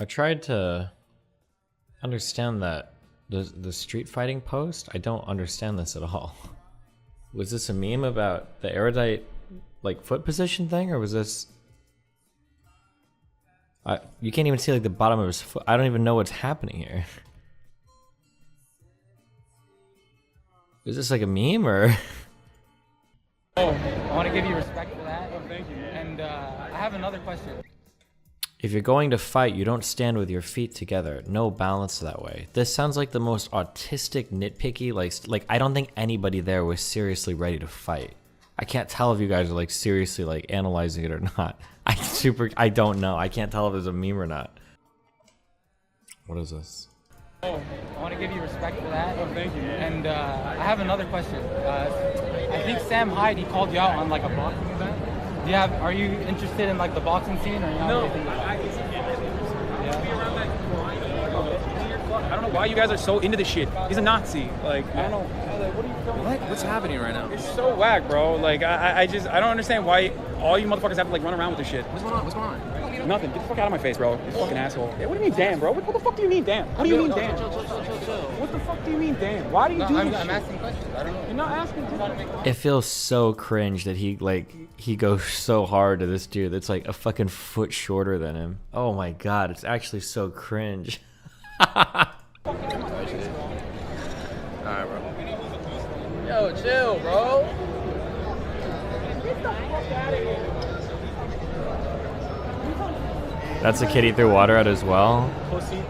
I tried to understand that the street fighting post. I don't understand this at all. Was this a meme about the erudite like foot position thing, or was this? You can't even see like the bottom of his foot. I don't even know what's happening here. Is this like a meme or? Oh, I want to give you respect for that. Oh, thank you. And I have another question. If you're going to fight, you don't stand with your feet together. No balance that way. This sounds like the most autistic, nitpicky, like I don't think anybody there was seriously ready to fight. I can't tell if you guys are like seriously like analyzing it or not. I don't know. I can't tell if it's a meme or not. What is this? Oh, I want to give you respect for that. Oh, thank you. And I have another question. I think Sam Hyde, he called you out on like a boxing event. Are you interested in like the boxing scene or not? No, I don't know why you guys are so into this shit. He's a Nazi. Like, I don't know. What are you doing? What's happening right now? It's so whack, bro. Like, I don't understand why all you motherfuckers have to like run around with this shit. What's going on? What's going on? Nothing. Get the fuck out of my face, bro. You fucking asshole. Hey, what do you mean, damn, bro? What the fuck do you mean, damn? What do you mean, damn? Chill. What the fuck do you mean, damn? Why do you do this I'm shit? asking questions. I don't know. You're not asking. It feels so cringe that he goes so hard to this dude that's like a fucking foot shorter than him. Oh my god, it's actually so cringe. Alright, bro. Yo, chill, bro. That's a kid he threw water at as well. Pussy.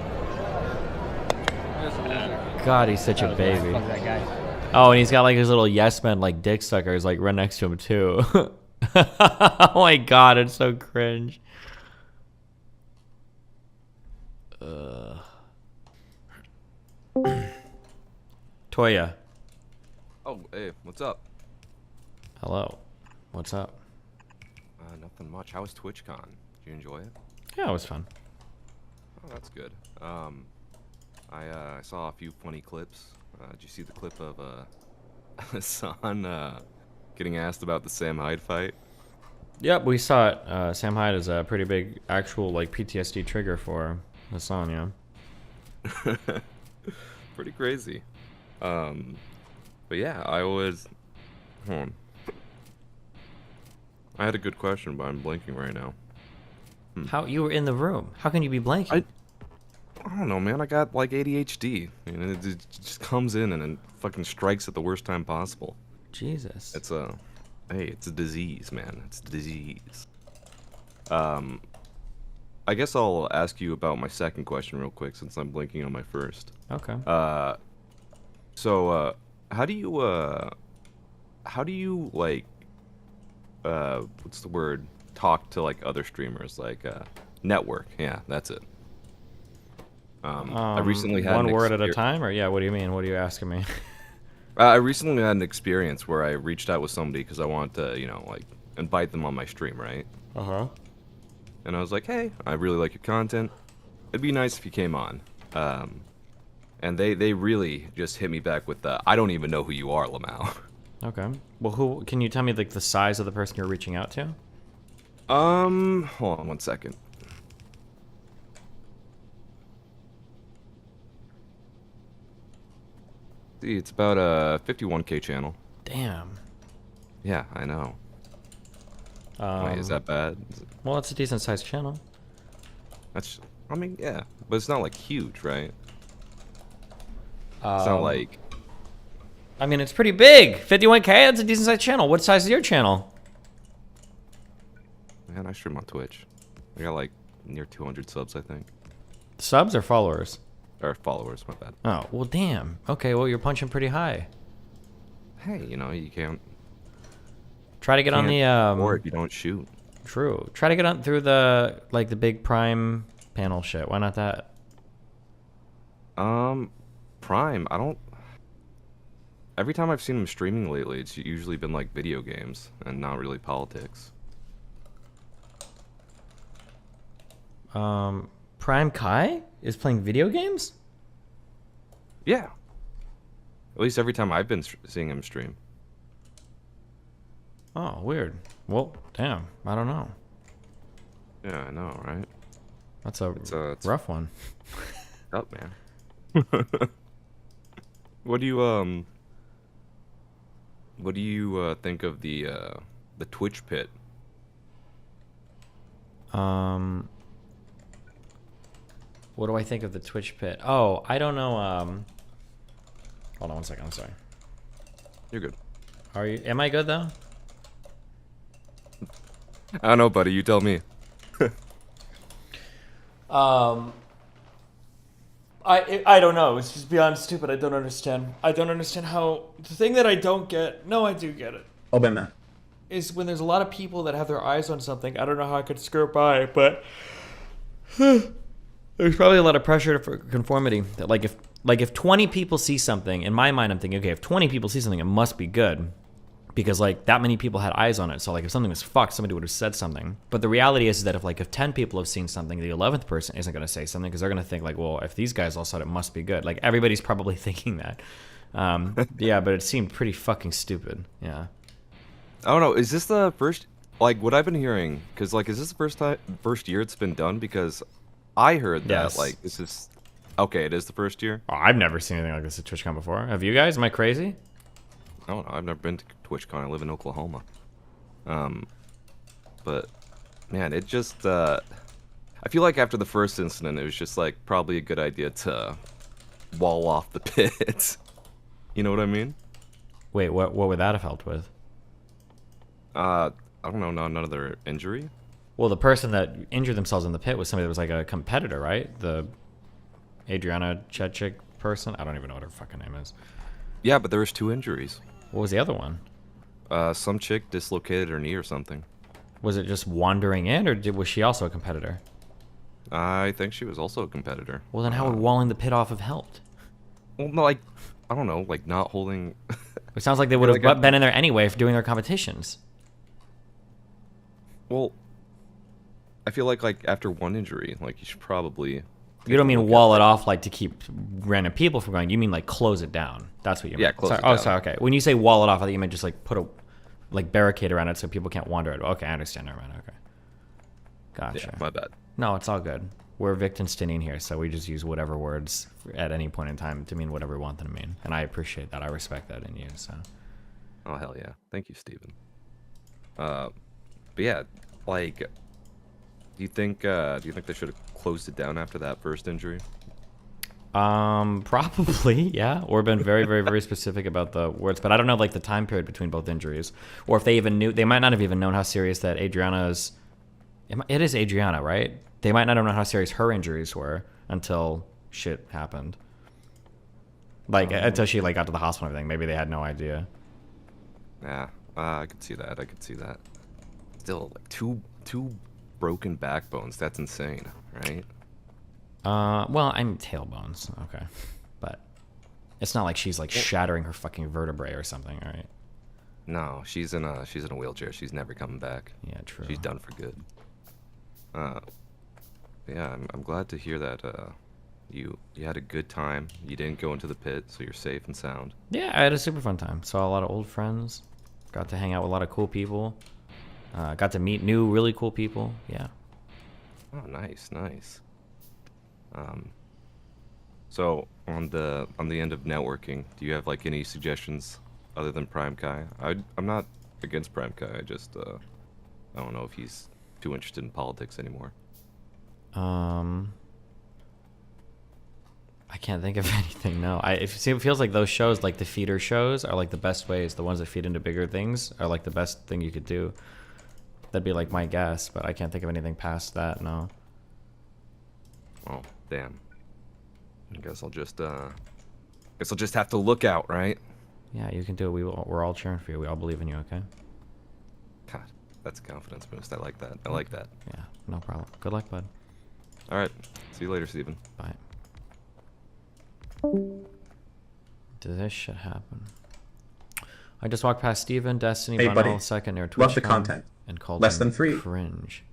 God, he's such a baby. Fuck that guy. Oh, and he's got like his little yes man like dick suckers like right next to him too. Oh my god, it's so cringe. Toya. Oh, hey, what's up? Hello. What's up? Nothing much. How was TwitchCon? Did you enjoy it? Yeah, it was fun. Oh, that's good. I saw a few funny clips. Did you see the clip of Hasan getting asked about the Sam Hyde fight? Yep, we saw it. Sam Hyde is a pretty big actual like PTSD trigger for Hasan, yeah. Pretty crazy. But yeah, hold on. I had a good question, but I'm blanking right now. How you were in the room? How can you be blanking? I don't know, man. I got like ADHD. You know, it just comes in and then fucking strikes at the worst time possible. Jesus. It's a disease, man. It's a disease. I guess I'll ask you about my second question real quick since I'm blinking on my first. Okay. So how do you like what's the word? Talk to like other streamers, like network. Yeah, that's it. I recently had one word at a time, or yeah, what do you mean? What are you asking me? I recently had an experience where I reached out with somebody because I wanted to, you know, like invite them on my stream, right? Uh-huh. And I was like, hey, I really like your content. It'd be nice if you came on. And they really just hit me back with the, I don't even know who you are, Lamau. Okay. Well, who can you tell me like the size of the person you're reaching out to? Hold on one second. See, it's about a 51K channel. Damn. Yeah, I know. Wait, is that bad? Well, it's a decent sized channel. That's, I mean, yeah, but it's not like huge, right? It's not like. I mean, it's pretty big. 51K. That's a decent sized channel. What size is your channel? Man, I stream on Twitch. I got like near 200 subs, I think. Subs or followers? Or followers, my bad. Oh, well, damn. Okay, well, you're punching pretty high. Hey, you know, you can't. Try to get on the or if you don't shoot. True. Try to get on through the like the big Prime panel shit. Why not that? Prime. I don't. Every time I've seen him streaming lately, it's usually been like video games and not really politics. Prime Kai is playing video games? Yeah. At least every time I've been seeing him stream. Oh, weird. Well, damn. I don't know. Yeah, I know, right? That's a it's rough one. up, man. What do you think of the Twitch pit? What do I think of the Twitch pit? Oh, I don't know. Hold on 1 second. I'm sorry. You're good. Are you? Am I good though? I don't know, buddy. You tell me. I don't know. It's just beyond stupid. I don't understand. I don't understand how the thing that I don't get. No, I do get it. Obama. Is when there's a lot of people that have their eyes on something. I don't know how I could skirt by, but there's probably a lot of pressure for conformity. That if 20 people see something, in my mind, I'm thinking, okay, if 20 people see something, it must be good. Because like that many people had eyes on it, so like if something was fucked, somebody would have said something. But the reality is that if 10 people have seen something, the 11th person isn't going to say something because they're going to think like, well, if these guys all said it, must be good. Like everybody's probably thinking that. Yeah, but it seemed pretty fucking stupid. Yeah. I don't know. Is this the first? Like what I've been hearing? Because like, is this the first year it's been done? Because I heard that Yes. like this is okay. It is the first year. Oh, I've never seen anything like this at TwitchCon before. Have you guys? Am I crazy? I don't know. I've never been to TwitchCon. I live in Oklahoma. But man, it just I feel like after the first incident, it was just like probably a good idea to wall off the pit. You know what I mean? Wait, what would that have helped with? I don't know. Not another injury. Well, the person that injured themselves in the pit was somebody that was like a competitor, right? The Adriana Chechik person. I don't even know what her fucking name is. Yeah, but there was 2 injuries. What was the other one? Some chick dislocated her knee or something. Was it just wandering in, or was she also a competitor? I think she was also a competitor. Well, then how would walling the pit off have helped? Well, no, like, I don't know, like not holding. It sounds like they would have like been in there anyway for doing their competitions. Well, I feel like after one injury, like you should probably. You don't mean wall it off like to keep random people from going. You mean like close it down. That's what you mean. Yeah, close sorry. it down. Oh, sorry. Okay. When you say wall it off, I think you meant just like put a barricade around it so people can't wander it. Okay, I understand. Never mind. Okay. Gotcha. Yeah, my bad. No, it's all good. We're Wittgensteinian here, so we just use whatever words at any point in time to mean whatever we want them to mean. And I appreciate that. I respect that in you. So. Oh hell yeah! Thank you, Steven. But yeah, like, do you think they should have closed it down after that first injury? Probably, yeah. Or been very, very, very specific about the words. But I don't know, like, the time period between both injuries. Or if they even knew, they might not have even known how serious that Adriana's, it is Adriana, right? They might not have known how serious her injuries were until shit happened. Like, until she, like, got to the hospital and everything. Maybe they had no idea. Yeah, I could see that. I could see that. Still, like, two broken backbones. That's insane, right? Well, I'm tailbones, okay. But it's not like she's, like, shattering her fucking vertebrae or something, right? No, she's in a wheelchair. She's never coming back. Yeah, true. She's done for good. Yeah, I'm glad to hear that you had a good time. You didn't go into the pit, so you're safe and sound. Yeah, I had a super fun time. Saw a lot of old friends. Got to hang out with a lot of cool people. Got to meet new, really cool people. Yeah. Oh, nice, nice. So on the end of networking, do you have like any suggestions other than Prime Kai? I'm not against Prime Kai. I just I don't know if he's too interested in politics anymore. I can't think of anything. No, it feels like those shows, like the feeder shows, are like the best ways. The ones that feed into bigger things are like the best thing you could do. That'd be like my guess, but I can't think of anything past that. No. Oh, damn. I guess I'll just have to look out, right? Yeah, you can do it. We're all cheering for you. We all believe in you. Okay. God, that's a confidence boost. I like that. I like that. Yeah, no problem. Good luck, bud. All right. See you later, Steven. Bye. Did this shit happen? I just walked past Steven, Destiny, Hey, Bunny, buddy. second near Love the TwitchCon, content. and called Less him than free. cringe.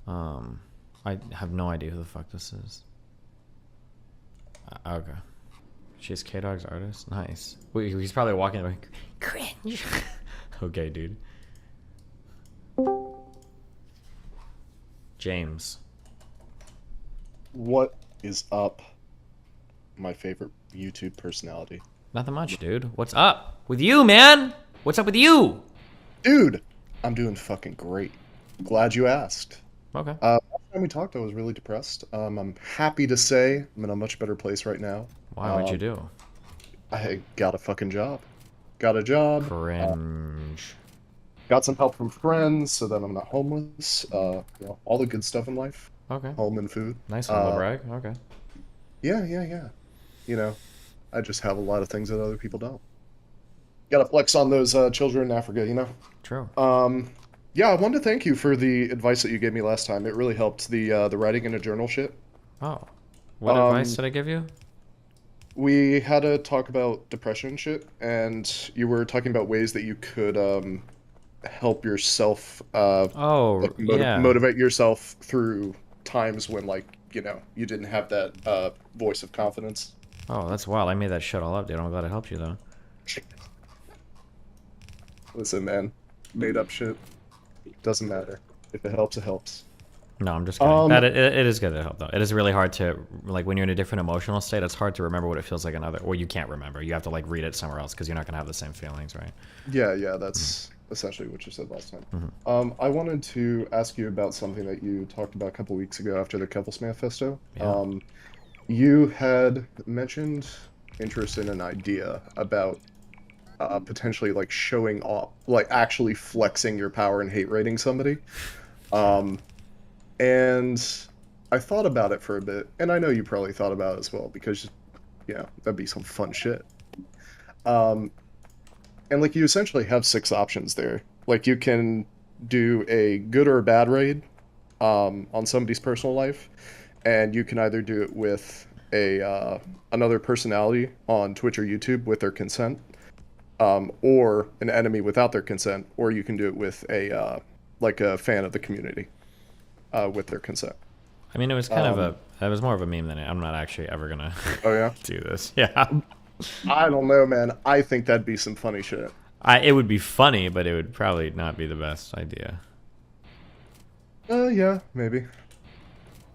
I have no idea who the fuck this is. Okay. She's K-Dog's artist? Nice. Wait, he's probably walking like, cringe. Okay, dude. James. What is up, my favorite YouTube personality? Nothing much, dude. What's up with you, man? What's up with you? Dude, I'm doing fucking great. Glad you asked. Okay. Last time we talked, I was really depressed. I'm happy to say I'm in a much better place right now. Why? What'd you do? I got a fucking job. Got a job. Cringe. Got some help from friends so that I'm not homeless. All the good stuff in life. Okay. Home and food. Nice humble brag. Okay. Yeah. I just have a lot of things that other people don't. Gotta flex on those children in Africa. True. Yeah, I wanted to thank you for the advice that you gave me last time. It really helped, the writing in a journal shit. Oh. What advice did I give you? We had to talk about depression and shit, and you were talking about ways that you could help yourself motivate yourself through times when you didn't have that voice of confidence. Oh, that's wild. I made that shit all up, dude. I'm glad I helped you, though. Listen, man, made up shit doesn't matter. If it helps, it helps. No, I'm just kidding. It is good to help, though. It is really hard to, when you're in a different emotional state, it's hard to remember what it feels like well, you can't remember. You have to, read it somewhere else because you're not going to have the same feelings, right? Yeah, that's essentially what you said last time. I wanted to ask you about something that you talked about a couple weeks ago after the Keffals Manifesto. Yeah. You had mentioned interest in an idea about potentially showing off, actually flexing your power and hate rating somebody. And I thought about it for a bit, and I know you probably thought about it as well, because, that'd be some fun shit. And, you essentially have 6 options there. You can do a good or a bad raid on somebody's personal life, and you can either do it with another personality on Twitch or YouTube with their consent, or an enemy without their consent, or you can do it with a fan of the community. With their consent. I mean, it was kind it was more of a meme than I'm not actually ever gonna do this. Yeah. I don't know, man. I think that'd be some funny shit. It would be funny, but it would probably not be the best idea. Yeah, maybe.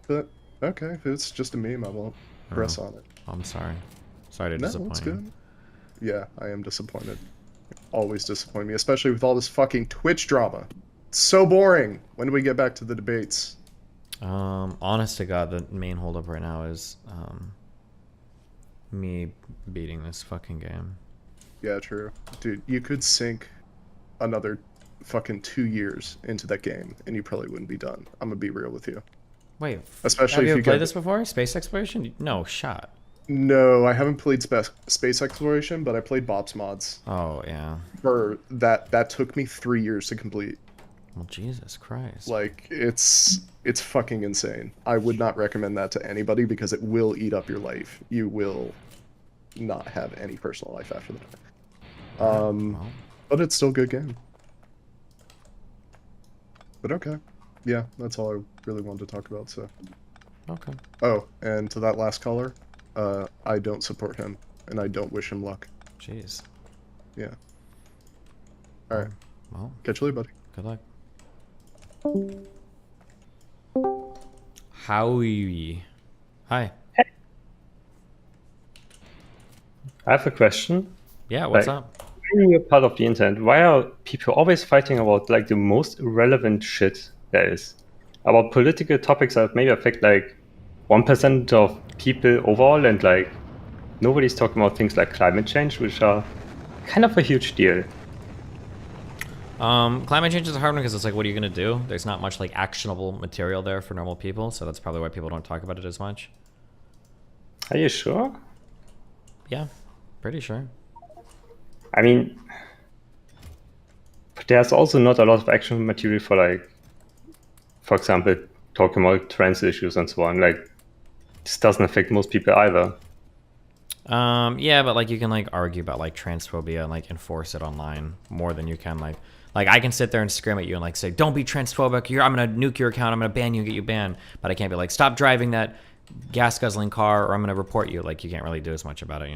But, okay, if it's just a meme, I won't press on it. I'm sorry. Sorry to disappoint it's you. good. Yeah, I am disappointed. Always disappoint me, especially with all this fucking Twitch drama. So boring. When do we get back to the debates? Honest to God, the main holdup right now is me beating this fucking game. Yeah, true. Dude, you could sink another fucking 2 years into that game, and you probably wouldn't be done. I'm gonna be real with you. Wait, especially have if you you played this before? Space exploration? No shot. No, I haven't played space exploration, but I played Bob's Mods. Oh yeah. For that took me 3 years to complete. Well, Jesus Christ. It's fucking insane. I would not recommend that to anybody because it will eat up your life. You will not have any personal life after that. But it's still a good game. But okay. Yeah, that's all I really wanted to talk about, so. Okay. Oh, and to that last caller, I don't support him, and I don't wish him luck. Jeez. Yeah. Alright. Well. Catch you later, buddy. Good luck. Howie. Hi. Hey. I have a question. Yeah, what's up? When you're part of the internet, why are people always fighting about the most irrelevant shit there is? About political topics that maybe affect 1% of people overall, and nobody's talking about things like climate change, which are kind of a huge deal. Climate change is a hard one because it's what are you gonna do? There's not much actionable material there for normal people, so that's probably why people don't talk about it as much. Are you sure? Yeah, pretty sure. I mean, but there's also not a lot of actionable material for example, talking about trans issues and so on. This doesn't affect most people either. Yeah, but you can argue about transphobia and enforce it online more than you can I can sit there and scream at you and say, don't be transphobic, I'm gonna nuke your account, I'm gonna ban you and get you banned, but I can't be stop driving that gas guzzling car or I'm gonna report you. You can't really do as much about it,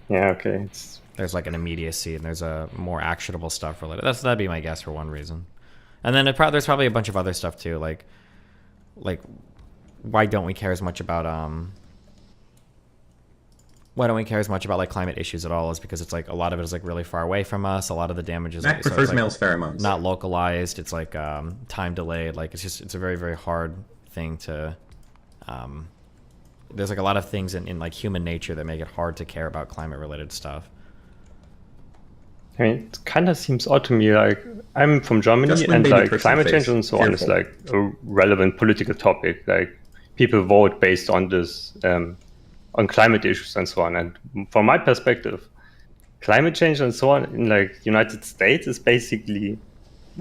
Yeah, okay. There's an immediacy and there's a more actionable stuff related. That'd be my guess for one reason. And then there's probably a bunch of other stuff too, like, why don't we care as much about like climate issues at all is because it's like a lot of it is like really far away from us. A lot of the damage is Mac like, so prefers it's, like, male's pheromones. not localized. It's like time delayed. Like it's a very, very hard thing to there's like a lot of things in like human nature that make it hard to care about climate related stuff. I mean, it kind of seems odd to me. Like, I'm from Germany, and like climate change and so on is like a relevant political topic. Like, people vote based on this, on climate issues and so on. And from my perspective, climate change and so on in like United States is basically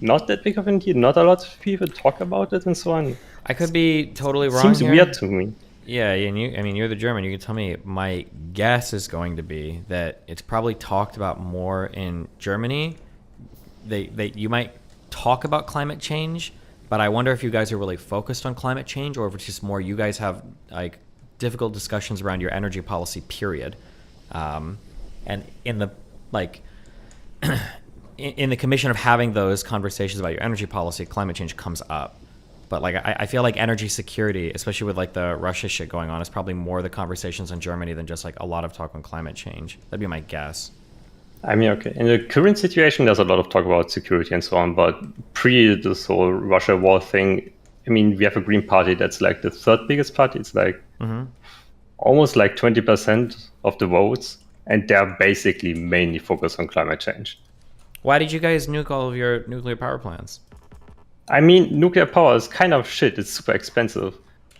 not that big of a deal. Not a lot of people talk about it and so on. I could be totally wrong. Seems here. weird to me. Yeah, and I mean, you're the German. You can tell me. My guess is going to be that it's probably talked about more in Germany. You might talk about climate change, but I wonder if you guys are really focused on climate change, or if it's just more you guys have like difficult discussions around your energy policy. Period. And in the like, in the commission of having those conversations about your energy policy, climate change comes up. But like I feel like energy security, especially with like the Russia shit going on, is probably more the conversations in Germany than just like a lot of talk on climate change. That'd be my guess. I mean, okay. In the current situation, there's a lot of talk about security and so on. But pre this whole Russia war thing, I mean, we have a Green Party that's like the third biggest party. It's like almost like 20% of the votes, and they're basically mainly focused on climate change. Why did you guys nuke all of your nuclear power plants? I mean, nuclear power is kind of shit. It's super expensive.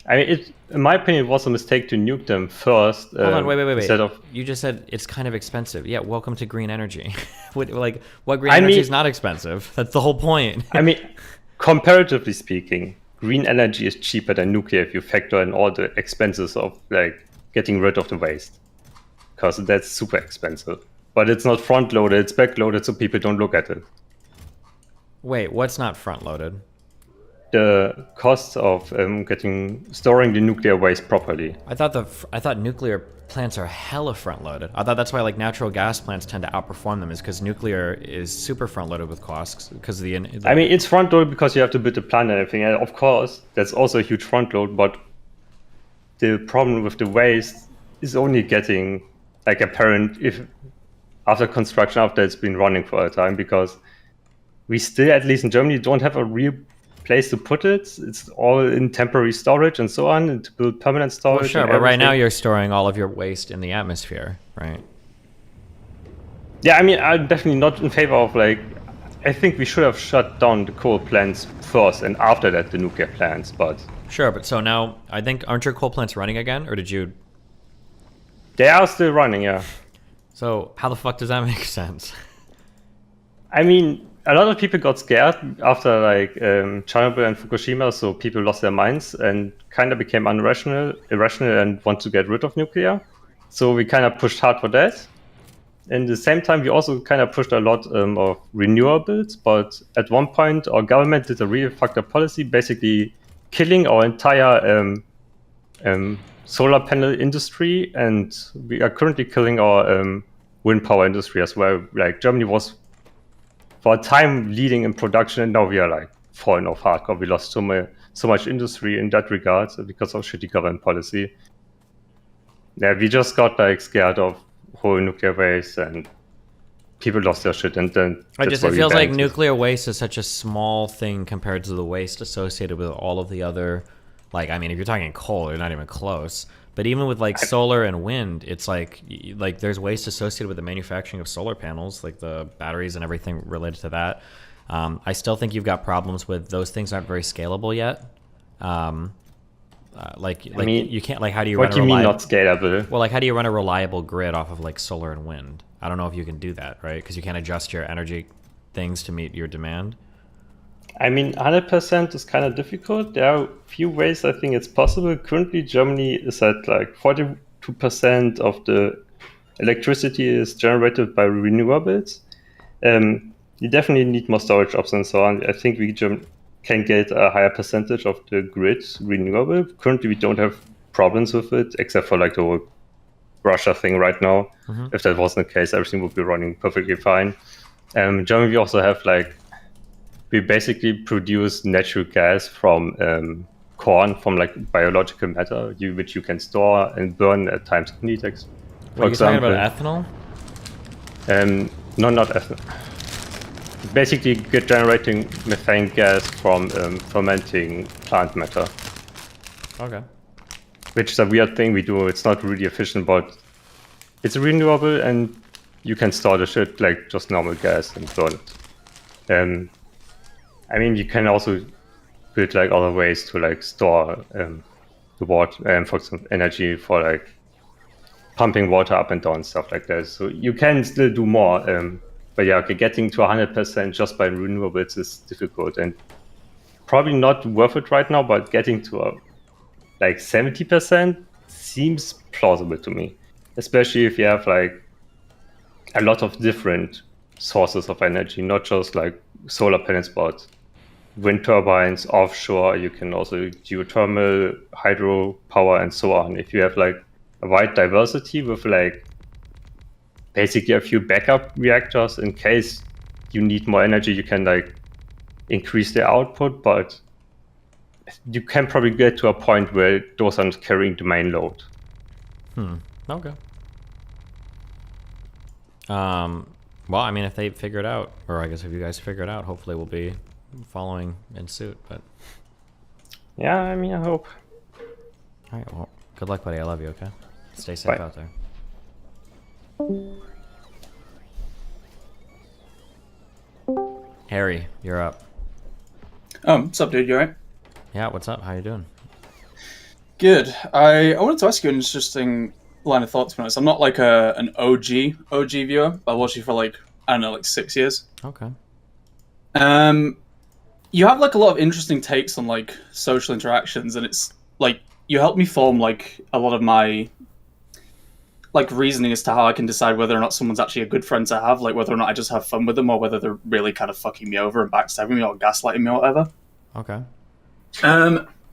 I mean, in my opinion, it was a mistake to nuke them first. Hold on, wait. Instead of... You just said it's kind of expensive. Yeah, welcome to green energy. What green energy is not expensive? That's the whole point. I mean, comparatively speaking, green energy is cheaper than nuclear if you factor in all the expenses of like getting rid of the waste, because that's super expensive. But it's not front loaded; it's back loaded, so people don't look at it. Wait, what's not front loaded? The cost of storing the nuclear waste properly. I thought nuclear plants are hella front loaded. I thought that's why like natural gas plants tend to outperform them, is because nuclear is super front loaded with costs because of the. I mean, it's front loaded because you have to build the plant and everything. And of course, that's also a huge front load. But the problem with the waste is only getting like apparent if after construction, after it's been running for a time, because we still, at least in Germany, don't have a real place to put it. It's all in temporary storage and so on, and to build permanent storage. Well, sure, but right now you're storing all of your waste in the atmosphere, right? Yeah, I mean, I'm definitely not in favor of like. I think we should have shut down the coal plants first, and after that the nuclear plants. But sure, but so now I think aren't your coal plants running again, or did you? They are still running, yeah. So how the fuck does that make sense? I mean, a lot of people got scared after like Chernobyl and Fukushima, so people lost their minds and kind of became irrational and want to get rid of nuclear. So we kind of pushed hard for that. And at the same time, we also kind of pushed a lot of renewables. But at one point, our government did a really fucked up policy, basically killing our entire solar panel industry, and we are currently killing our wind power industry as well. Like Germany was for a time leading in production, and now we are like falling off hardcore. We lost so much industry in that regard because of shitty government policy. Yeah, we just got like scared of whole nuclear waste, and people lost their shit. And then it feels like nuclear waste is such a small thing compared to the waste associated with all of the other. Like, I mean, if you're talking coal, you're not even close. But even with like solar and wind, it's like there's waste associated with the manufacturing of solar panels, like the batteries and everything related to that. I still think you've got problems with those things aren't very scalable yet. I mean, you can't like how do you what run do you mean not scalable? Well, like how do you run a reliable grid off of like solar and wind? I don't know if you can do that, right? Because you can't adjust your energy things to meet your demand. I mean, 100% is kind of difficult. There are a few ways I think it's possible. Currently, Germany is at like 42% of the electricity is generated by renewables. You definitely need more storage options and so on. I think we can get a higher percentage of the grid renewable. Currently, we don't have problems with it, except for like the whole Russia thing right now. Mm-hmm. If that wasn't the case, everything would be running perfectly fine. Germany, we also have like, we basically produce natural gas from corn from like biological matter, which you can store and burn at times of need. For Are you talking about ethanol? No, not ethanol. Basically, generating methane gas from fermenting plant matter. Okay. Which is a weird thing we do. It's not really efficient, but it's renewable, and you can store the shit like just normal gas and burn it. I mean, you can also build like other ways to like store the water, for example, energy for like pumping water up and down, stuff like that. So you can still do more. But yeah, okay, getting to 100% just by renewables is difficult and probably not worth it right now, but getting to like 70% seems plausible to me, especially if you have like a lot of different sources of energy, not just like solar panels, but wind turbines, offshore. You can also geothermal, hydro power, and so on. If you have like a wide diversity with like basically a few backup reactors in case you need more energy, you can like increase the output, but you can probably get to a point where those aren't carrying the main load. Okay. Well, I mean, if they figure it out, or I guess if you guys figure it out, hopefully we'll be following in suit. But yeah, I mean, I hope. All right. Well, good luck, buddy. I love you. Okay. Stay safe out there. Harry, you're up. What's up, dude? You alright? Yeah. What's up? How you doing? Good. I wanted to ask you an interesting line of thought, to be honest. I'm not like an OG viewer, but I watched you for like, I don't know, like 6 years. Okay. You have like a lot of interesting takes on like social interactions, and it's like you helped me form like a lot of my like reasoning as to how I can decide whether or not someone's actually a good friend to have, like whether or not I just have fun with them or whether they're really kind of fucking me over and backstabbing me or gaslighting me or whatever. Okay.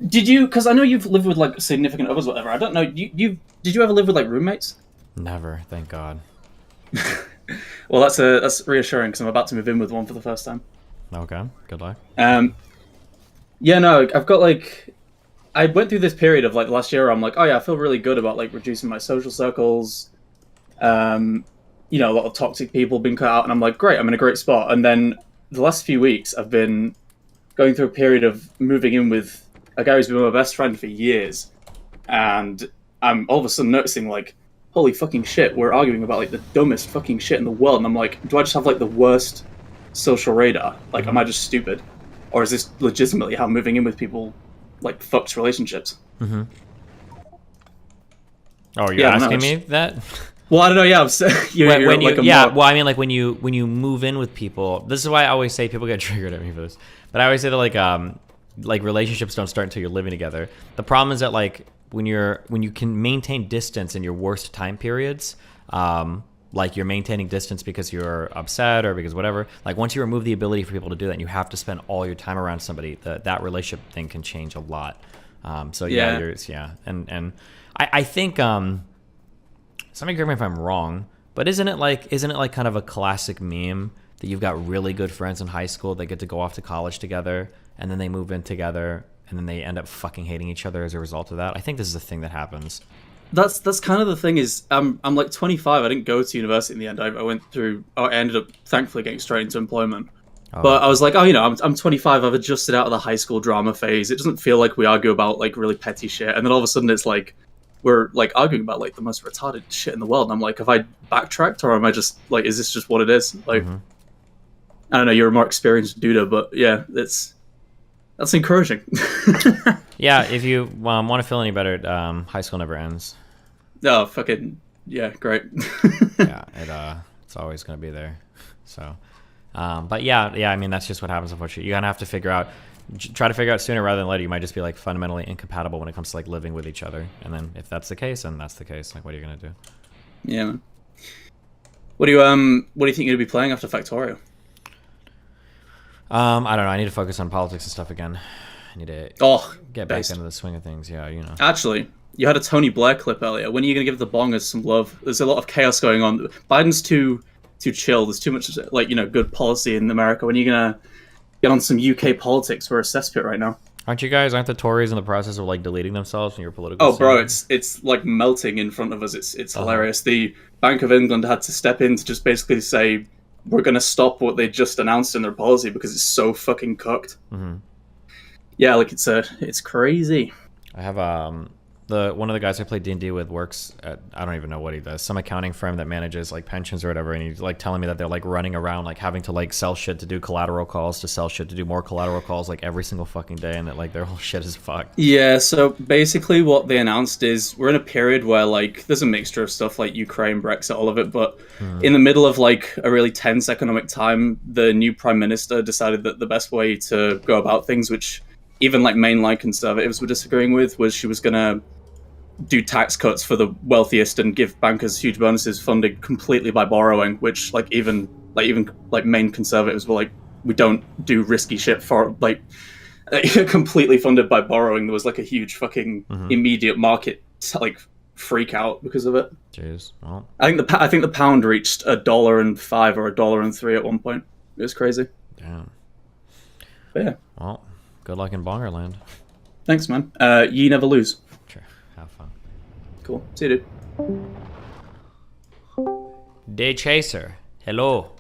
Did you? Because I know you've lived with like significant others, or whatever. I don't know. Did you ever live with like roommates? Never, thank God. Well, that's reassuring because I'm about to move in with one for the first time. Okay. Good luck. Yeah, no, I've got like, I went through this period of like last year where I'm like, oh yeah, I feel really good about like reducing my social circles. You know, a lot of toxic people being cut out, and I'm like, great, I'm in a great spot. And then the last few weeks, I've been going through a period of moving in with a guy who's been my best friend for years, and I'm all of a sudden noticing like, holy fucking shit, we're arguing about like the dumbest fucking shit in the world, and I'm like, do I just have like the worst social radar? Like, am I just stupid, or is this legitimately how moving in with people like fucks relationships? Mm-hmm. Oh, you're asking me that? Well, I don't know. Yeah, well, I mean, like when you move in with people, this is why I always say people get triggered at me for this. But I always say that like relationships don't start until you're living together. The problem is that like when you can maintain distance in your worst time periods, like you're maintaining distance because you're upset or because whatever. Like once you remove the ability for people to do that, and you have to spend all your time around somebody, that relationship thing can change a lot. So and I think somebody correct me if I'm wrong, but isn't it like kind of a classic meme that you've got really good friends in high school that get to go off to college together, and then they move in together, and then they end up fucking hating each other as a result of that? I think this is a thing that happens. That's kind of the thing is, I'm like 25. I didn't go to university in the end. I ended up thankfully getting straight into employment. Oh. But I was like, I'm 25. I've adjusted out of the high school drama phase. It doesn't feel like we argue about like really petty shit. And then all of a sudden it's like, we're like arguing about like the most retarded shit in the world. And I'm like, have I backtracked, or am I just like, is this just what it is? Like, I don't know. You're a more experienced dude, but yeah, that's encouraging. Yeah, if you want to feel any better, high school never ends. Oh, fucking yeah, great. Yeah, it's always gonna be there. So, but yeah. I mean, that's just what happens. Unfortunately, you're gonna have to try to figure out sooner rather than later. You might just be like fundamentally incompatible when it comes to like living with each other. And then if that's the case, then that's the case. Like, what are you gonna do? Yeah, man. What do you think you're gonna be playing after Factorio? I don't know. I need to focus on politics and stuff again. I need to get back into the swing of things. Yeah, you know. Actually, you had a Tony Blair clip earlier. When are you going to give the bongers some love? There's a lot of chaos going on. Biden's too chill. There's too much like good policy in America. When are you going to get on some UK politics? We're a cesspit right now. Aren't the Tories in the process of like deleting themselves from your political? Oh, bro, it's like melting in front of us. It's hilarious. The Bank of England had to step in to just basically say we're going to stop what they just announced in their policy because it's so fucking cooked. Yeah, like it's crazy. I have one of the guys I play D&D with works at, I don't even know what he does, some accounting firm that manages like pensions or whatever, and he's like telling me that they're like running around like having to like sell shit to do collateral calls to sell shit to do more collateral calls like every single fucking day, and that like their whole shit is fucked. Yeah, so basically what they announced is we're in a period where like there's a mixture of stuff like Ukraine, Brexit, all of it, but in the middle of like a really tense economic time, the new prime minister decided that the best way to go about things, which even like mainline conservatives were disagreeing with, was she was gonna do tax cuts for the wealthiest and give bankers huge bonuses funded completely by borrowing, which like even main conservatives were like, we don't do risky shit for like completely funded by borrowing. There was like a huge fucking immediate market like freak out because of it. Jeez. Well, I think the pound reached $1.05 or $1.03 at one point. It was crazy. damn. But yeah, Well, good luck in Bongerland. thanks, man. Ye never lose. Sure. Have fun. Cool. See you, dude. Day Chaser. Hello.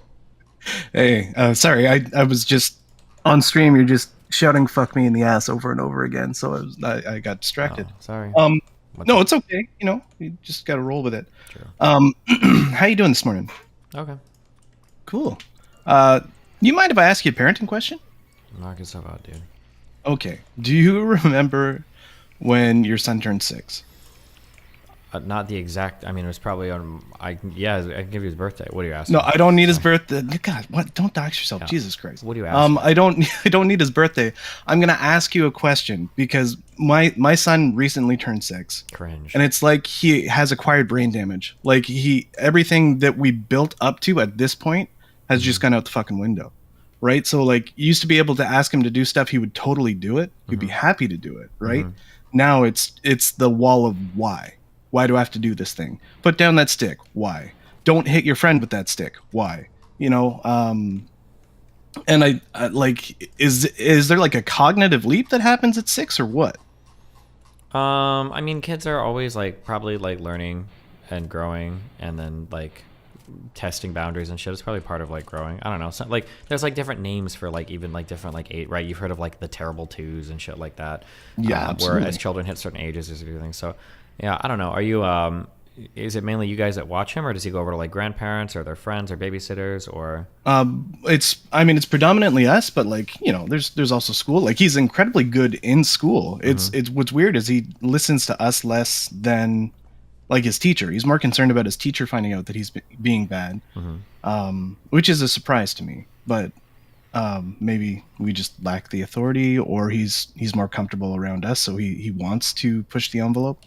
Hey, sorry, I was just on stream. You're just shouting "fuck me" in the ass over and over again, so I got distracted. Oh, sorry. No, it's okay. You know, you just got to roll with it. True. How you doing this morning? Okay. Cool. You mind if I ask you a parenting question? Knock yourself out, dude. Okay. Do you remember when your son turned 6? Not the exact. I mean, it was probably on. I can give you his birthday. What are you asking? No, I don't need his birthday. God, what? Don't dox yourself. Yeah. Jesus Christ. What are you asking? I don't need his birthday. I'm gonna ask you a question because my son recently turned 6. Cringe. And it's like he has acquired brain damage. Like everything that we built up to at this point has just gone out the fucking window. Right? So like you used to be able to ask him to do stuff, he would totally do it. He'd be happy to do it, right? Now it's the wall of why. Why do I have to do this thing? Put down that stick. Why? Don't hit your friend with that stick. Why? You know, and I like is there like a cognitive leap that happens at 6 or what? I mean, kids are always like probably like learning and growing, and then like testing boundaries and shit. It's probably part of like growing. I don't know. So, like there's like different names for like even like different like age, right? You've heard of like the terrible twos and shit like that. Yeah, absolutely. Where as children hit certain ages, there's everything. So yeah, I don't know. Are you is it mainly you guys that watch him, or does he go over to like grandparents or their friends or babysitters, or it's predominantly us, but like, you know, there's also school. Like he's incredibly good in school. It's what's weird is he listens to us less than like his teacher. He's more concerned about his teacher finding out that he's being bad, which is a surprise to me. But maybe we just lack the authority, or he's more comfortable around us, so he wants to push the envelope.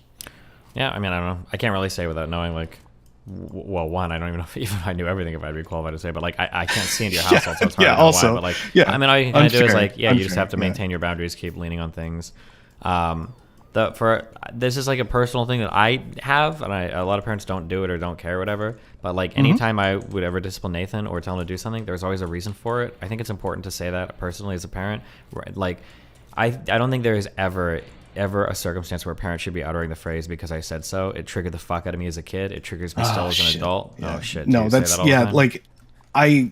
Yeah, I mean, I don't know. I can't really say without knowing, like, well, one, I don't even know even if I knew everything if I'd be qualified to say, but like, I can't see into your household, so it's hard to know also, why. But like, yeah, I mean, all you can kind of do is like, you just unfair, have to maintain your boundaries, keep leaning on things. This is like a personal thing that I have, and a lot of parents don't do it or don't care or whatever. But like anytime I would ever discipline Nathan or tell him to do something, there's always a reason for it. I think it's important to say that personally as a parent. Like, I don't think there is ever a circumstance where a parent should be uttering the phrase "because I said so." It triggered the fuck out of me as a kid. It triggers me still as an adult. Yeah. Oh shit! No, that's like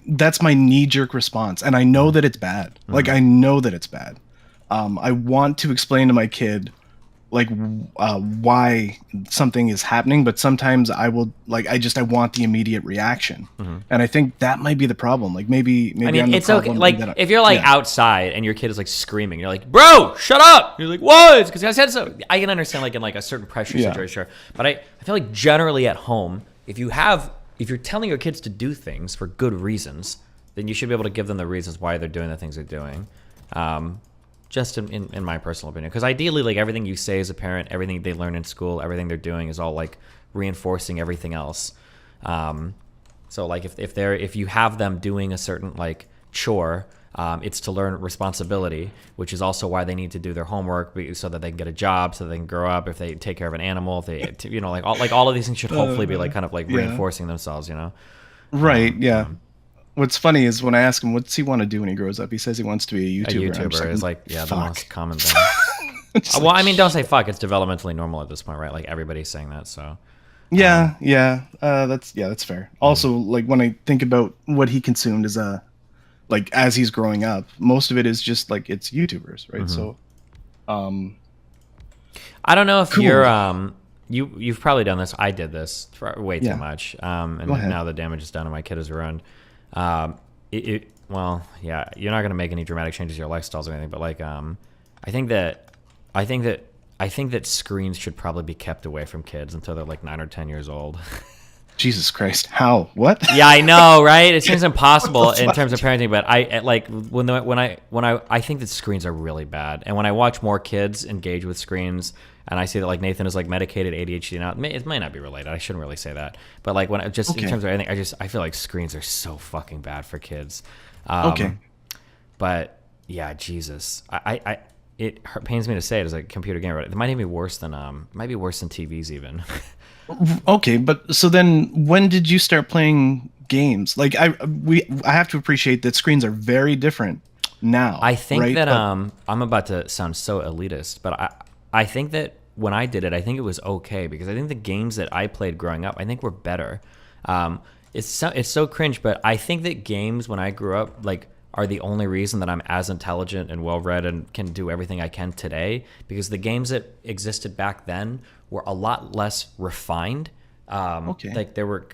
that's my knee-jerk response, and I know that it's bad. Like I know that it's bad. I want to explain to my kid like why something is happening, but sometimes I will like I want the immediate reaction, and I think that might be the problem. Like maybe I mean, I'm the it's okay. problem Like that if you're like outside and your kid is like screaming, you're like, "Bro, shut up!" You're like, "What?" It's because I said so. I can understand like in like a certain pressure situation, sure. But I feel like generally at home, if you're telling your kids to do things for good reasons, then you should be able to give them the reasons why they're doing the things they're doing. Just in my personal opinion, because ideally, like everything you say as a parent, everything they learn in school, everything they're doing is all like reinforcing everything else. So like if you have them doing a certain like chore, it's to learn responsibility, which is also why they need to do their homework so that they can get a job, so they can grow up. If they take care of an animal, if they like all of these things should hopefully be like kind of like reinforcing themselves, you know? Right. Yeah. What's funny is when I ask him what's he want to do when he grows up, he says he wants to be a A YouTuber. YouTuber is like, yeah, the fuck. most common thing. Well, I mean, don't say fuck. It's developmentally normal at this point, right? Like everybody's saying that. So Yeah, that's fair. Also, like when I think about what he consumed as like as he's growing up, most of it is just like it's YouTubers, right? So, I don't know if Cool. you're you've probably done this. I did this for way too Yeah. much. And Go ahead. now the damage is done and my kid is ruined. Well, yeah, you're not gonna make any dramatic changes to your lifestyles or anything, but like I think that screens should probably be kept away from kids until they're like 9 or 10 years old. Jesus Christ, how? What? Yeah, I know, right? It seems impossible in terms of parenting, but I like when I think that screens are really bad, and when I watch more kids engage with screens, and I see that like Nathan is like medicated ADHD now, it might not be related. I shouldn't really say that, but like when in terms of anything, I feel like screens are so fucking bad for kids. Okay. But yeah, Jesus, it pains me to say it as a computer gamer, but it might even be worse than TVs even. Okay, but so then when did you start playing games? Like I have to appreciate that screens are very different now. I think right? that But- I'm about to sound so elitist, but I think that when I did it, I think it was okay because I think the games that I played growing up, I think were better. It's so cringe, but I think that games when I grew up like are the only reason that I'm as intelligent and well-read and can do everything I can today, because the games that existed back then were a lot less refined. Okay. Like they were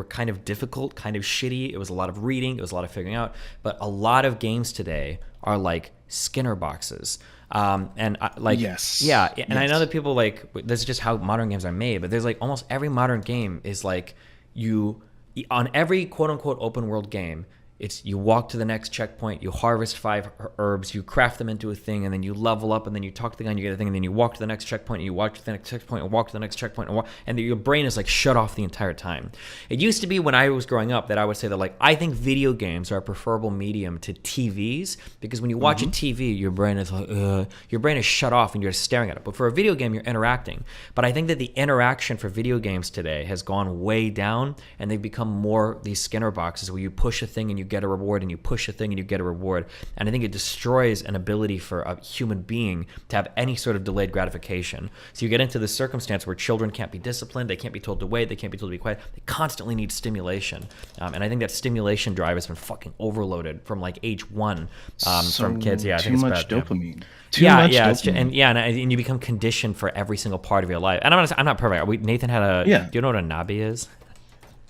kind of difficult, kind of shitty. It was a lot of reading, it was a lot of figuring out. But a lot of games today are like Skinner boxes. Yes. Yeah, and I Yes. know that people like this is just how modern games are made, but there's like almost every modern game is like on every quote unquote open world game, it's you walk to the next checkpoint, you harvest 5 herbs, you craft them into a thing, and then you level up, and then you talk to the guy and you get a thing, and then you walk to the next checkpoint, and you walk to the next checkpoint, and walk to the next checkpoint, and your brain is like shut off the entire time. It used to be when I was growing up that I would say that like I think video games are a preferable medium to TVs, because when you watch a TV, your brain is like your brain is shut off and you're just staring at it. But for a video game, you're interacting. But I think that the interaction for video games today has gone way down, and they've become more these Skinner boxes where you push a thing and you get a reward, and you push a thing and you get a reward. And I think it destroys an ability for a human being to have any sort of delayed gratification. So you get into this circumstance where children can't be disciplined, they can't be told to wait, they can't be told to be quiet, they constantly need stimulation. And I think that stimulation drive has been fucking overloaded from like age 1 from kids. Yeah, I think too it's much bad, dopamine. yeah. Too much Yeah, dopamine. and you become conditioned for every single part of your life. And I'm not perfect. Nathan had a. Yeah. Do you know what a Nabi is?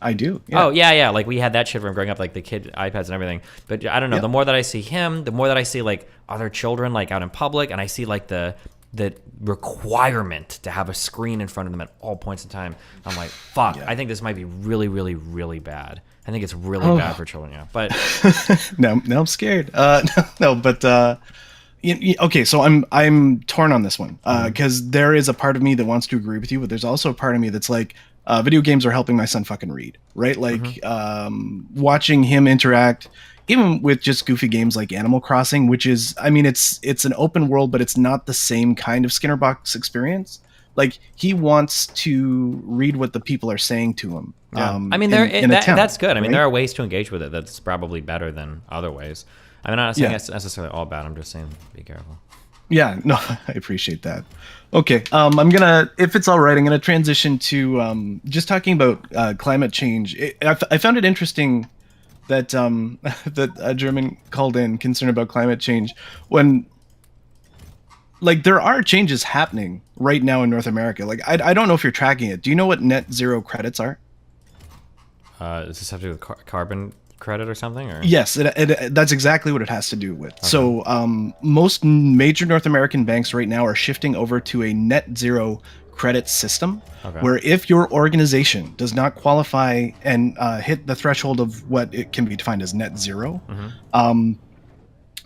I do. Yeah. Oh yeah. Like we had that shit from growing up, like the kid iPads and everything. But I don't know. Yeah. The more that I see him, the more that I see like other children like out in public, and I see like the requirement to have a screen in front of them at all points in time. I'm like, fuck. Yeah. I think this might be really, really, really bad. I think it's really bad for children. Yeah, but now I'm scared. No, but okay. So I'm torn on this one because there is a part of me that wants to agree with you, but there's also a part of me that's like, video games are helping my son fucking read, right? Like watching him interact, even with just goofy games like Animal Crossing, which is, I mean, it's an open world, but it's not the same kind of Skinner box experience. Like he wants to read what the people are saying to him. yeah. I mean, that's good. I mean, there are ways to engage with it that's probably better than other ways. I'm not saying it's necessarily all bad. I'm just saying be careful. Yeah, no, I appreciate that. Okay, I'm gonna, if it's all right, I'm gonna transition to just talking about climate change. I found it interesting that that a German called in concerned about climate change when, like, there are changes happening right now in North America. Like, I don't know if you're tracking it. Do you know what net zero credits are? Does this have to do with carbon credit or something? Or? Yes, that's exactly what it has to do with. Okay. So most major North American banks right now are shifting over to a net zero credit system, where if your organization does not qualify and hit the threshold of what it can be defined as net zero,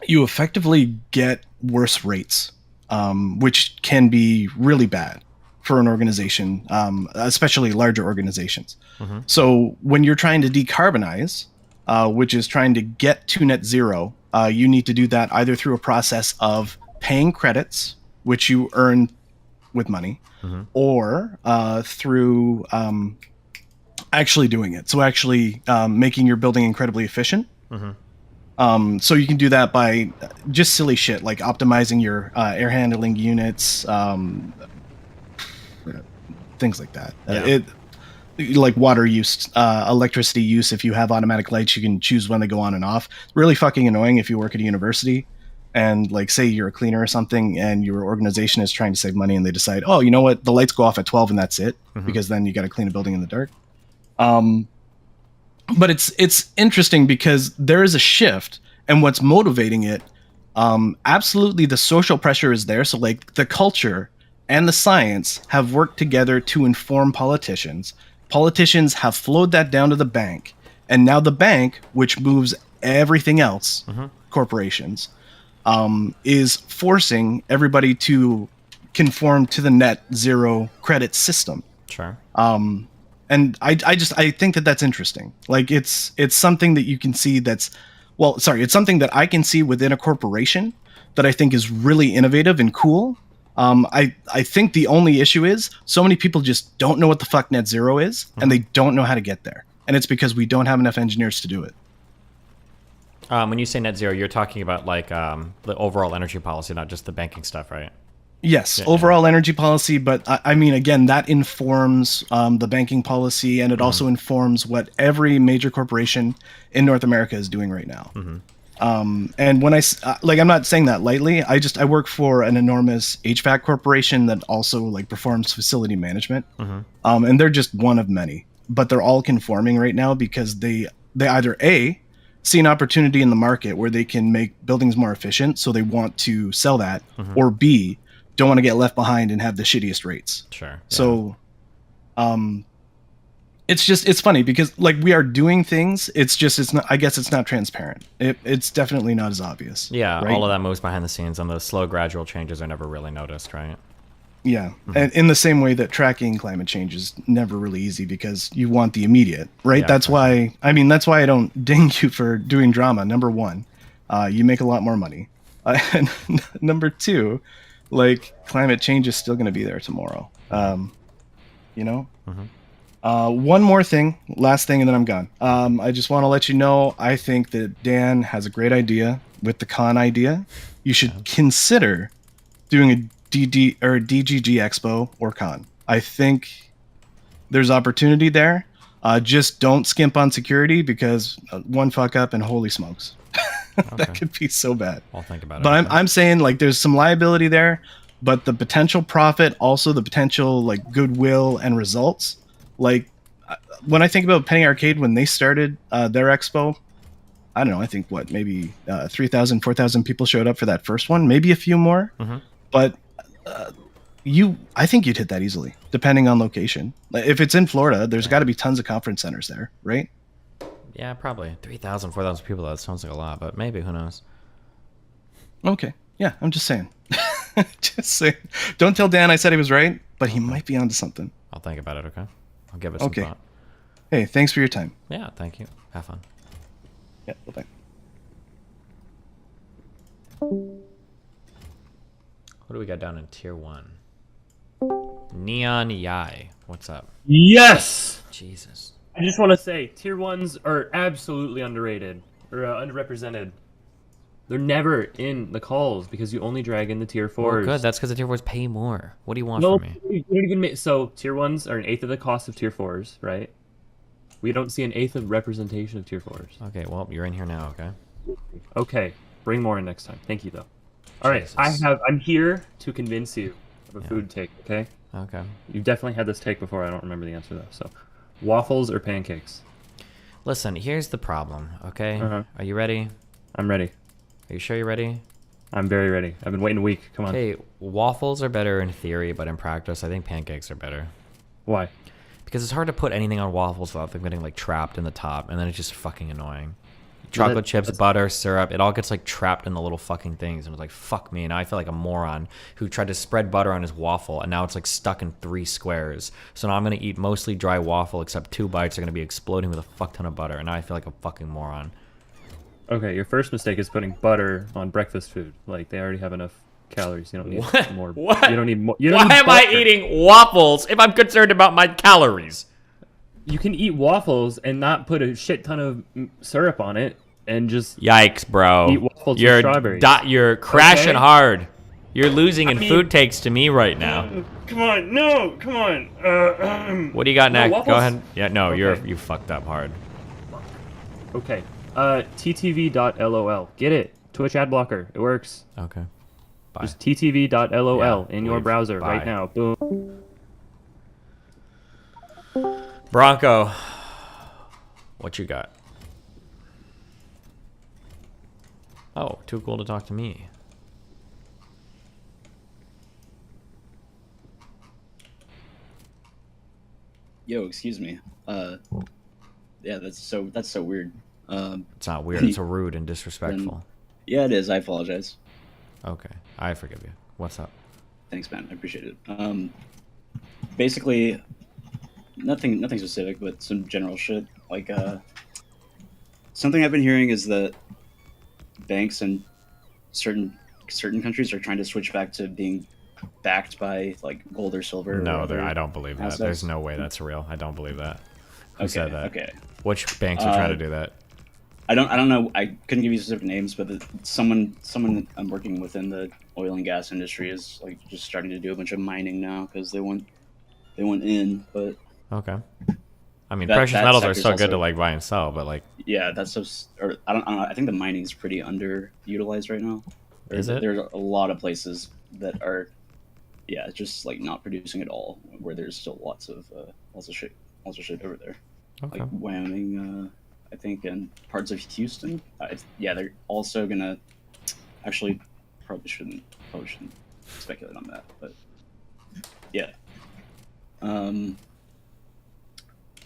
you effectively get worse rates, which can be really bad for an organization, especially larger organizations. So when you're trying to decarbonize, which is trying to get to net zero, you need to do that either through a process of paying credits, which you earn with money, or through actually doing it. So actually making your building incredibly efficient So you can do that by just silly shit like optimizing your air handling units, things like that. Like water use, electricity use. If you have automatic lights, you can choose when they go on and off. It's really fucking annoying if you work at a university and like say you're a cleaner or something and your organization is trying to save money and they decide, oh, you know what, the lights go off at 12 and that's it, because then you got to clean a building in the dark. But it's interesting because there is a shift, and what's motivating it, absolutely the social pressure is there. So like the culture and the science have worked together to inform politicians. Politicians have flowed that down to the bank, and now the bank, which moves everything else, corporations, is forcing everybody to conform to the net zero credit system. Sure. And I think that that's interesting. Like it's something that you can see it's something that I can see within a corporation that I think is really innovative and cool. I think the only issue is so many people just don't know what the fuck net zero is, and they don't know how to get there. And it's because we don't have enough engineers to do it. When you say net zero, you're talking about like the overall energy policy, not just the banking stuff, right? Yes, overall energy policy, but I mean, again, that informs the banking policy, and it also informs what every major corporation in North America is doing right now. And when I'm not saying that lightly. I work for an enormous HVAC corporation that also like performs facility management, and they're just one of many. But they're all conforming right now because they either A, see an opportunity in the market where they can make buildings more efficient, so they want to sell that, or B, don't want to get left behind and have the shittiest rates. Sure. Yeah. So, it's funny because like we are doing things. I guess it's not transparent. It's definitely not as obvious. Yeah. Right? All of that moves behind the scenes, and the slow, gradual changes are never really noticed, right? Yeah. And in the same way that tracking climate change is never really easy because you want the immediate, right? Yeah, that's why I don't ding you for doing drama. Number one, you make a lot more money. And number two, like climate change is still going to be there tomorrow. One more thing, last thing, and then I'm gone. I just want to let you know, I think that Dan has a great idea with the con idea. You should consider doing a DGG Expo or con. I think there's opportunity there. Just don't skimp on security because one fuck up and holy smokes. That could be so bad. I'll think about it. But I'm saying like there's some liability there, but the potential profit, also the potential like goodwill and results. Like when I think about Penny Arcade, when they started their expo, I don't know, I think maybe 3,000, 4,000 people showed up for that first one, maybe a few more. But I think you'd hit that easily, depending on location. If it's in Florida, there's got to be tons of conference centers there, right? Yeah, probably 3,000, 4,000 people. That sounds like a lot, but maybe, who knows? Okay. Yeah, I'm just saying. Just saying. Don't tell Dan I said he was right, but he might be onto something. I'll think about it, okay? I'll give it some thought. Hey, thanks for your time. Yeah, thank you. Have fun. Yeah, bye-bye. What do we got down in tier 1? Neon Yai. What's up? Yes! Jesus. I just want to say, tier 1s are absolutely underrated, or underrepresented. They're never in the calls because you only drag in the tier 4s. Well, good. That's because the tier 4s pay more. What do you want from me? You don't even so tier 1s are an eighth of the cost of tier 4s, right? We don't see an eighth of representation of tier 4s. Okay, well, you're in here now, okay? Okay, bring more in next time. Thank you, though. All right, I'm here to convince you of a food take, okay? Okay. You've definitely had this take before. I don't remember the answer, though. So, waffles or pancakes? Listen, here's the problem, okay? Are you ready? I'm ready. Are you sure you're ready? I'm very ready. I've been waiting a week. Come on. Okay, waffles are better in theory, but in practice, I think pancakes are better. Why? Because it's hard to put anything on waffles without them getting like trapped in the top, and then it's just fucking annoying. Chocolate chips, butter, syrup, it all gets like trapped in the little fucking things, and it's like, fuck me. Now I feel like a moron who tried to spread butter on his waffle, and now it's like stuck in 3 squares. So now I'm gonna eat mostly dry waffle, except 2 bites are gonna be exploding with a fuck ton of butter, and now I feel like a fucking moron. Okay, your first mistake is putting butter on breakfast food. Like, they already have enough calories. You don't need more. What? You don't need more. Why am I eating waffles if I'm concerned about my calories? You can eat waffles and not put a shit ton of syrup on it. and just Yikes, bro. eat waffles with You're strawberries. you're crashing Okay. hard. You're losing in mean- food takes to me right now. Come on, no, come on. What do you got No, next? Go waffles- ahead. Yeah, no, Okay. you fucked up hard. Okay. TTV.lol. Get it? Twitch ad blocker. It works. Okay. Bye. Just TTV.lol Yeah, in your leave. browser Bye. right now. Boom. Bronco, what you got? Oh, too cool to talk to me. Yo, excuse me. Yeah, that's so weird. It's not weird. It's rude and disrespectful. Yeah, it is. I apologize. Okay, I forgive you. What's up? Thanks, man. I appreciate it. Basically, nothing specific, but some general shit. Like, something I've been hearing is that banks in certain countries are trying to switch back to being backed by like gold or silver. No, or other I don't believe that. assets. There's no way that's real. I don't believe that. Who said that? Okay. Which banks are trying to do that? I don't know. I couldn't give you specific names, but someone I'm working within the oil and gas industry is like just starting to do a bunch of mining now because they want in. But Okay. I mean, that- precious that metals are sector's so good also- to like buy and sell, but like, yeah, that's so. Or I don't know. I think the mining's pretty underutilized right now. Is it? There's a lot of places that are, yeah, just like not producing at all. Where there's still lots of shit over there. okay. Like Wyoming, I think, and parts of Houston. Yeah, they're also gonna. Actually, probably shouldn't speculate on that, but yeah.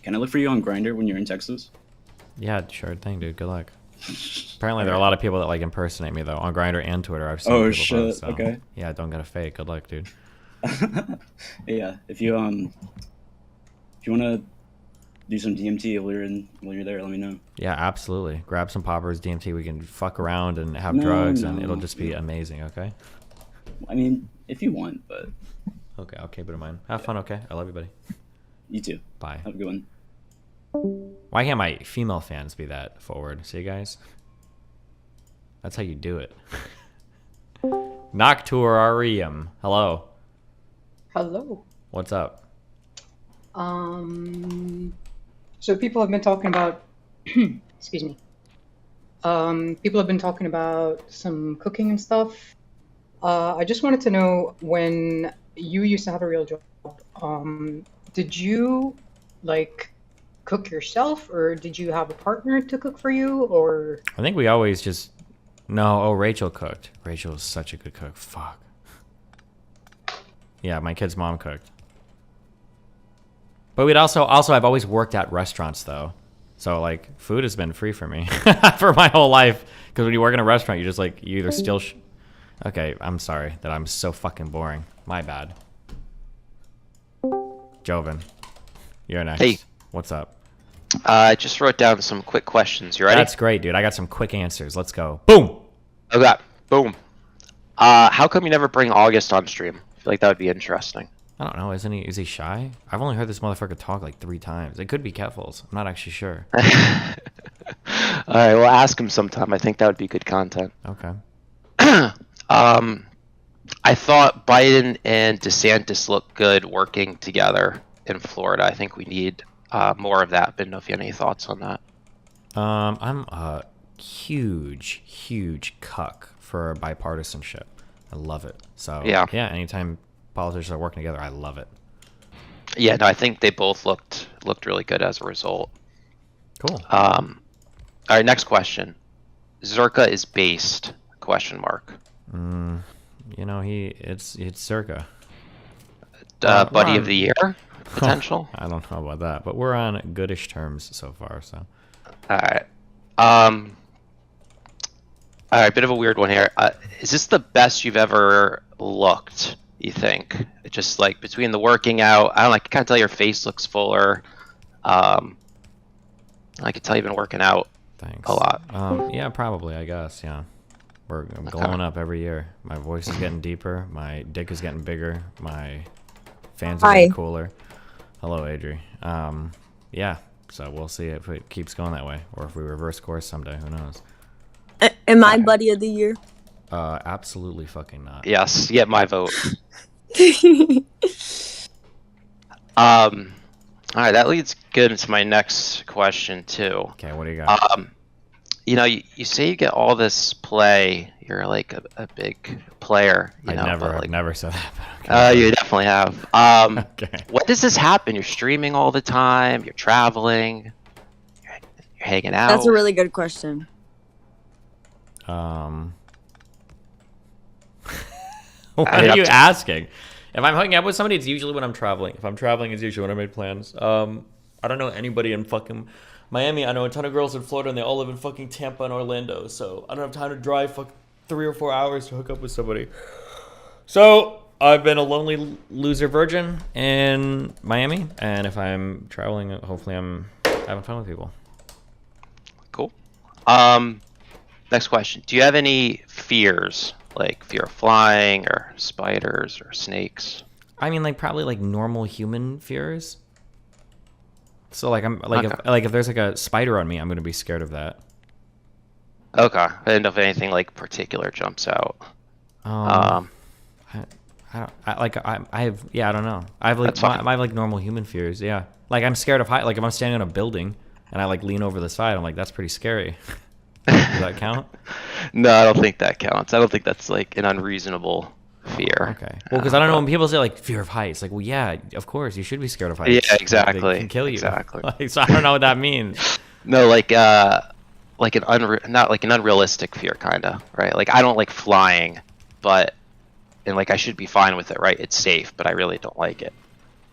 Can I look for you on Grindr when you're in Texas? Yeah, sure thing, dude. Good luck. Apparently, there are a lot of people that like impersonate me though on Grindr and Twitter. I've seen. Oh, people shit, post, so, okay. Yeah, don't get a fake. Good luck, dude. Yeah, if you wanna do some DMT while you're there, let me know. Yeah, absolutely. Grab some poppers, DMT. We can fuck around and have No, drugs, and no, it'll just be no. amazing. Okay. I mean, if you want, but Okay. I'll keep it in mind. Have fun. Okay. I love you, buddy. you too. Bye. Have a good one. Why can't my female fans be that forward? See, guys? That's how you do it. Nocturarium. Hello. Hello. What's up? So people have been talking about, excuse me. People have been talking about some cooking and stuff. I just wanted to know, when you used to have a real job, did you like cook yourself, or did you have a partner to cook for you, or? I think we always just... No, oh, Rachel cooked. Rachel is such a good cook. Fuck. Yeah, my kid's mom cooked. But we'd also I've always worked at restaurants though. So like food has been free for me for my whole life. Because when you work in a restaurant, you just like, you either steal Okay, I'm sorry that I'm so fucking boring. My bad. Joven, you're next. Hey. What's up? I just wrote down some quick questions. You ready? That's great, dude. I got some quick answers. Let's go. Boom! Okay. Boom. How come you never bring August on stream? I feel like that would be interesting. I don't know. Is he shy? I've only heard this motherfucker talk like 3 times. It could be Keffals. I'm not actually sure. All right, well, ask him sometime. I think that would be good content. Okay. I thought Biden and DeSantis looked good working together in Florida. I think we need more of that. Didn't know if you had any thoughts on that. I'm a huge cuck for bipartisanship. I love it. So Yeah. Anytime politicians are working together, I love it. Yeah, no, I think they both looked really good as a result. Cool. All right, next question. Zerka is based? Question mark. You know, it's Circa. Buddy Ron. of the year potential. I don't know about that, but we're on goodish terms so far. So. All right. All right, bit of a weird one here. Is this the best you've ever looked, you think? Just like between the working out, I don't know, I can kind of tell your face looks fuller. I can tell you've been working out Thanks. a lot. Yeah, probably, I guess, yeah. I'm glowing up every year. My voice is getting deeper. My dick is getting bigger. My fans are getting cooler. Hello, Adri. Yeah, So we'll see if it keeps going that way, or if we reverse course someday. Who knows? Am I buddy of the year? Absolutely fucking not. Yes, get my vote. All right, that leads good into my next question too. Okay, what do you got? You say you get all this play. You're like a big player. I've never said that. You definitely have. Okay. When does this happen? You're streaming all the time. You're traveling. You're hanging out. That's a really good question. What are you asking? If I'm hooking up with somebody, it's usually when I'm traveling. If I'm traveling, it's usually when I make plans. I don't know anybody in fucking Miami. I know a ton of girls in Florida, and they all live in fucking Tampa and Orlando. So I don't have time to drive 3 or 4 hours to hook up with somebody. So I've been a lonely loser virgin in Miami, and if I'm traveling, hopefully I'm having fun with people. Cool. Next question. Do you have any fears? Like fear of flying or spiders or snakes? I mean, like probably like normal human fears. So like I'm like if there's like a spider on me, I'm gonna be scared of that. Okay. I didn't know if anything like particular jumps out. I don't know. I have like I have like normal human fears. Yeah. Like I'm scared of height. Like if I'm standing on a building and I like lean over the side, I'm like that's pretty scary. Does that count? No, I don't think that counts. I don't think that's like an unreasonable fear. Okay. Well, because I don't know when people say like fear of heights, like, well, yeah, of course you should be scared of heights. Yeah, exactly. They can kill you. Exactly. Like, so I don't know what that means. No, not like an unrealistic fear, kind of, right? Like I don't like flying, and like I should be fine with it, right? It's safe, but I really don't like it.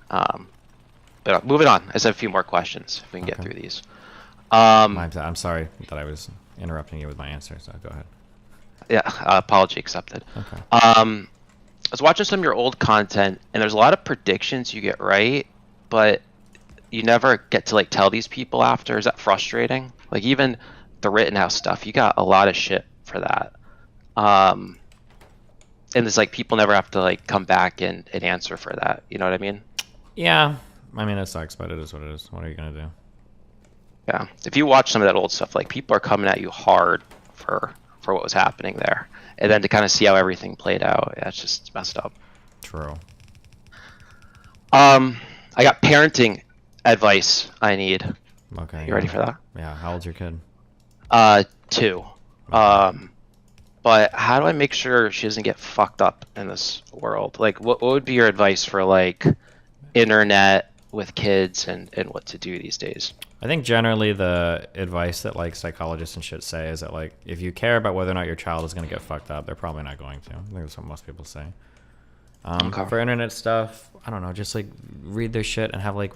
But moving on, I just have a few more questions if we can get through these. I'm sorry that I was interrupting you with my answer, so go ahead. Yeah, apology accepted. Okay. I was watching some of your old content, and there's a lot of predictions you get right, but you never get to like tell these people after. Is that frustrating? Like even the Rittenhouse stuff, you got a lot of shit for that. And it's like people never have to like come back and answer for that. You know what I mean? Yeah. I mean, it sucks, but it is what it is. What are you gonna do? Yeah. If you watch some of that old stuff, like people are coming at you hard for what was happening there, and then to kind of see how everything played out, yeah, it's just messed up. True. I got parenting advice I need. Okay. You ready for that? Yeah. How old's your kid? 2. But how do I make sure she doesn't get fucked up in this world? Like, what would be your advice for like internet with kids and what to do these days? I think generally the advice that like psychologists and shit say is that like if you care about whether or not your child is going to get fucked up, they're probably not going to. I think that's what most people say. For internet stuff, I don't know, just like read their shit and have like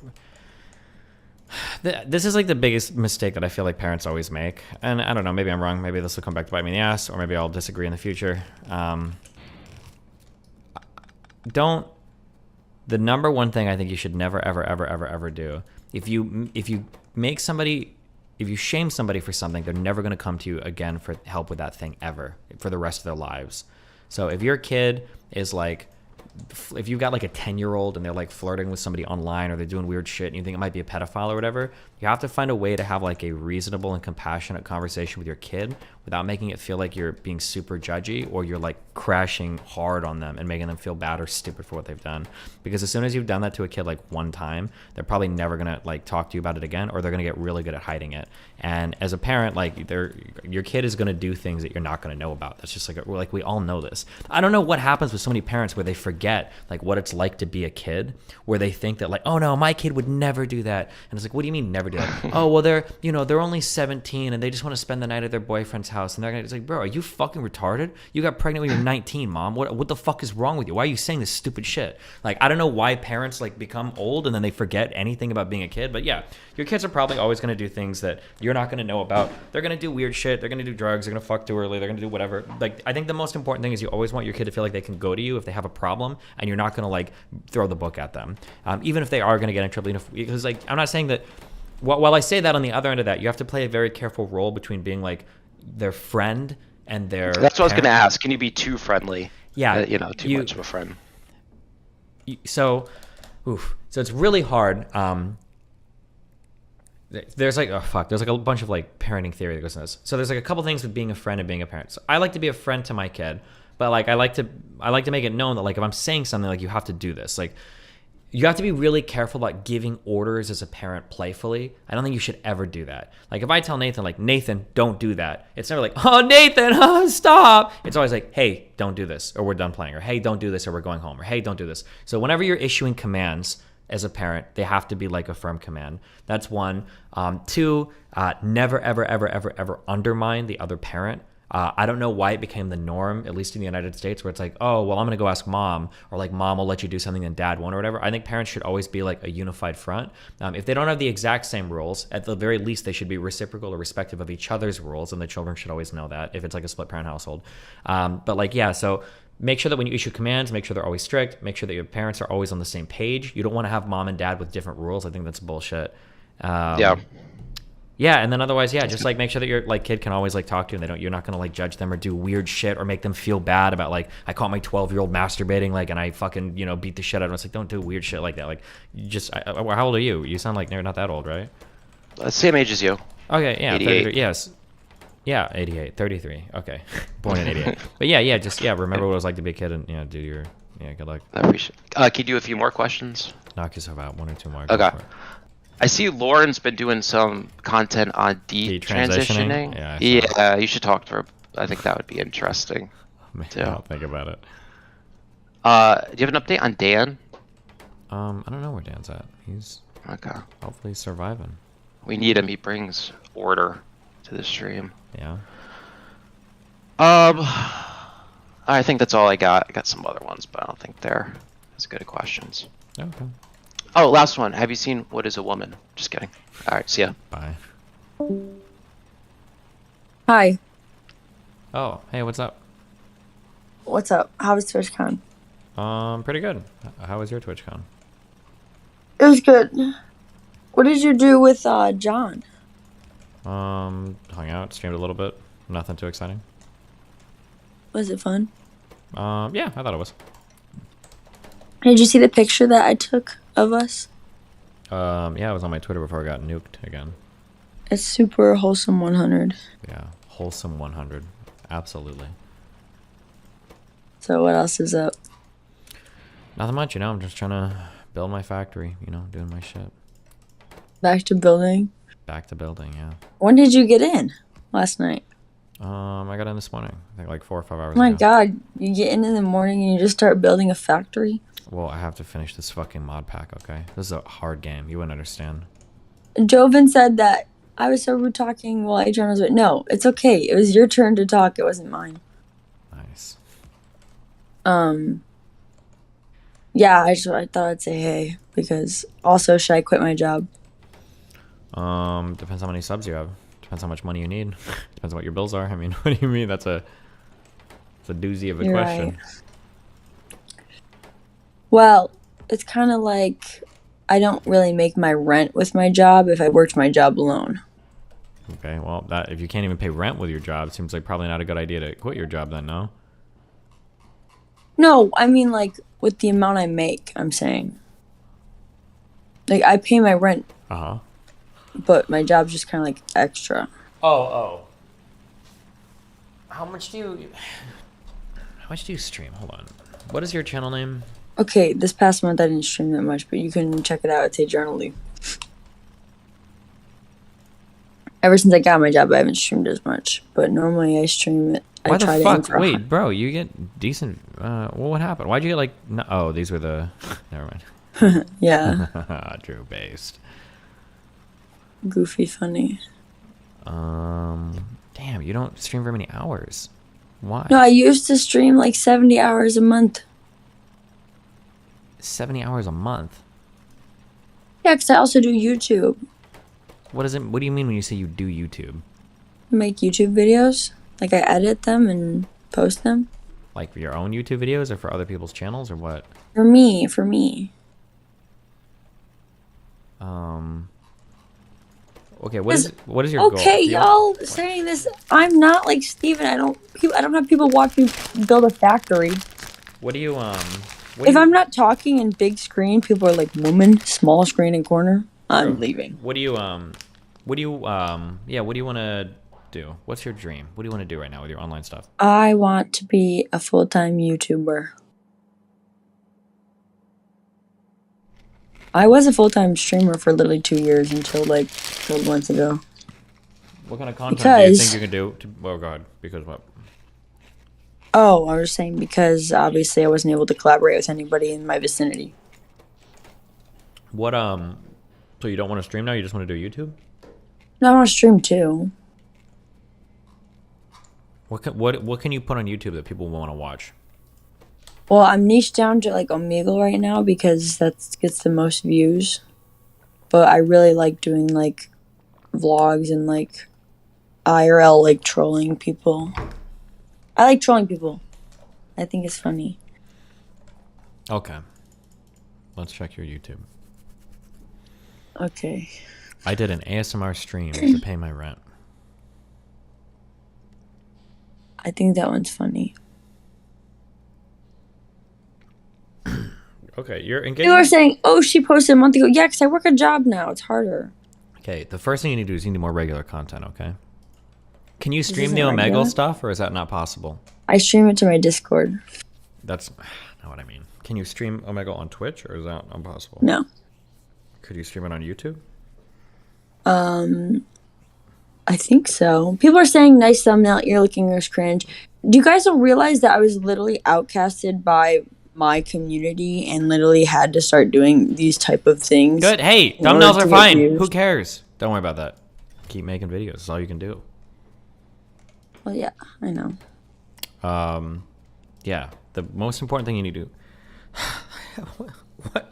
this is like the biggest mistake that I feel like parents always make, and I don't know, maybe I'm wrong, maybe this will come back to bite me in the ass, or maybe I'll disagree in the future. The number one thing I think you should never ever do, if you shame somebody for something, they're never going to come to you again for help with that thing ever for the rest of their lives. So if your kid is like, if you've got like a 10-year-old and they're like flirting with somebody online, or they're doing weird shit and you think it might be a pedophile or whatever, you have to find a way to have like a reasonable and compassionate conversation with your kid without making it feel like you're being super judgy or you're like crashing hard on them and making them feel bad or stupid for what they've done. Because as soon as you've done that to a kid like one time, they're probably never gonna like talk to you about it again, or they're gonna get really good at hiding it. And as a parent, like your kid is gonna do things that you're not gonna know about. That's just like we all know this. I don't know what happens with so many parents where they forget like what it's like to be a kid, where they think that like, oh no, my kid would never do that. And it's like, what do you mean never do that? Oh well, they're only 17 and they just want to spend the night at their boyfriend's house, and they're gonna, it's like, bro, are you fucking retarded? You got pregnant when you're 19, mom. What the fuck is wrong with you? Why are you saying this stupid shit? Like, I don't know why parents like become old and then they forget anything about being a kid. But yeah, your kids are probably always gonna do things that you're not gonna know about. They're gonna do weird shit. They're gonna do drugs. They're gonna fuck too early. They're gonna do whatever. Like, I think the most important thing is you always want your kid to feel like they can go to you if they have a problem, and you're not gonna like throw the book at them, even if they are gonna get in trouble. Because like, I'm not saying that. While I say that, on the other end of that, you have to play a very careful role between being like their friend and their. That's what I was gonna ask. Can you be too friendly? Yeah, too much of a friend. So it's really hard. there's like there's like a bunch of like parenting theory that goes in this. So there's like a couple things with being a friend and being a parent. So I like to be a friend to my kid, but like I like to make it known that like if I'm saying something, like you have to do this. Like you have to be really careful about giving orders as a parent playfully. I don't think you should ever do that. Like if I tell Nathan, like, Nathan, don't do that, it's never like, oh, Nathan, stop. It's always like, hey, don't do this, or we're done playing, or hey, don't do this, or we're going home, or hey, don't do this. So whenever you're issuing commands as a parent, they have to be like a firm command. That's one. Two, never, ever, ever, ever, ever undermine the other parent. I don't know why it became the norm, at least in the United States, where it's like, oh, well, I'm going to go ask mom, or like mom will let you do something that dad won't, or whatever. I think parents should always be like a unified front. If they don't have the exact same rules, at the very least, they should be reciprocal or respective of each other's rules, and the children should always know that if it's like a split parent household. But like, yeah, so make sure that when you issue commands, make sure they're always strict, make sure that your parents are always on the same page. You don't want to have mom and dad with different rules. I think that's bullshit. Yeah, and then otherwise, yeah, just like make sure that your like kid can always like talk to you, and you're not gonna like judge them or do weird shit or make them feel bad about like I caught my 12-year-old masturbating like and I fucking beat the shit out of him. It's like don't do weird shit like that. Like you just how old are you? You sound like you're not that old, right? Same age as you. Okay, yeah, 88. Yes, yeah, 88, 33. Okay, born in 88. But yeah, just remember what it was like to be a kid and do your good luck. I appreciate it. Can you do a few more questions? Knock yourself out, one or two more. Okay. I see Lauren's been doing some content on detransitioning. Yeah, you should talk to her. I think that would be interesting. Maybe I'll think about it. Do you have an update on Dan? I don't know where Dan's at. He's hopefully surviving. We need him. He brings order to the stream. Yeah. I think that's all I got. I got some other ones, but I don't think they're as good of questions. Okay. Oh, last one. Have you seen What Is a Woman? Just kidding. All right, see ya. Bye. Hi. Oh, hey, what's up? What's up? How was TwitchCon? Pretty good. How was your TwitchCon? It was good. What did you do with John? Hung out, streamed a little bit. Nothing too exciting. Was it fun? Yeah, I thought it was. Did you see the picture that I took of us? Yeah, it was on my Twitter before I got nuked again. It's super wholesome 100. Yeah, wholesome 100. Absolutely. So what else is up? Nothing much, I'm just trying to build my factory, doing my shit. Back to building? Back to building, yeah. When did you get in? Last night? I got in this morning. I think like 4 or 5 hours Oh my ago. god, you get in the morning and you just start building a factory? Well, I have to finish this fucking mod pack, okay? This is a hard game. You wouldn't understand. Joven said that I was so rude talking while Adrian was with. No, it's okay. It was your turn to talk. It wasn't mine. Nice. Yeah, I thought I'd say hey because also should I quit my job? Depends how many subs you have. Depends how much money you need. Depends on what your bills are. I mean, what do you mean? It's a doozy of a question. Right. Well, it's kind of like I don't really make my rent with my job if I worked my job alone. Okay, well, if you can't even pay rent with your job, it seems like probably not a good idea to quit your job then, no? No, I mean like with the amount I make, I'm saying. Like I pay my rent. Uh-huh. But my job's just kind of like extra. Oh. How much do you stream? Hold on. What is your channel name? Okay, this past month I didn't stream that much, but you can check it out at AdrianahLee. Ever since I got my job, I haven't streamed as much, but normally I stream it. Why the fuck? Wait, bro, you get decent. What happened? Why'd you get like? No, oh, these were the. Never mind. Yeah. True based. Goofy funny. Damn, you don't stream very many hours. Why? No, I used to stream like 70 hours a month. 70 hours a month? Yeah, because I also do YouTube. What do you mean when you say you do YouTube? Make YouTube videos. Like I edit them and post them. Like for your own YouTube videos or for other people's channels or what? For me. Okay, what is your goal? Okay, y'all saying this. I'm not like Steven. I don't have people watch me build a factory. What do you if I'm not talking in big screen, people are like, woman, small screen and corner. I'm leaving. What do you What do you yeah, what do you want to do? What's your dream? What do you want to do right now with your online stuff? I want to be a full-time YouTuber. I was a full-time streamer for literally 2 years until like 12 months ago. What kind of content do you think you can do? Oh god, because what? Oh, I was saying because obviously I wasn't able to collaborate with anybody in my vicinity. What so you don't want to stream now? You just want to do YouTube? No, I want to stream too. What can you put on YouTube that people want to watch? Well, I'm niched down to like Omegle right now because that gets the most views. But I really like doing like vlogs and like IRL like trolling people. I like trolling people. I think it's funny. Okay. Let's check your YouTube. Okay. I did an ASMR stream to pay my rent. I think that one's funny. Okay, you're engaged. People are saying, "Oh, she posted a month ago." Yeah, because I work a job now. It's harder. Okay, the first thing you need to do is you need more regular content, okay? Can you stream isn't the Omegle regular. stuff, or is that not possible? I stream it to my Discord. That's not what I mean. Can you stream Omegle on Twitch, or is that impossible? No. Could you stream it on YouTube? I think so. People are saying, "Nice thumbnail, ear licking is cringe." Do you guys don't realize that I was literally outcasted by my community and literally had to start doing these type of things? Good. Hey, in order thumbnails to are get fine. views? Who cares? Don't worry about that. Keep making videos. That's all you can do. Well, yeah, I know. Yeah. The most important thing you need to do.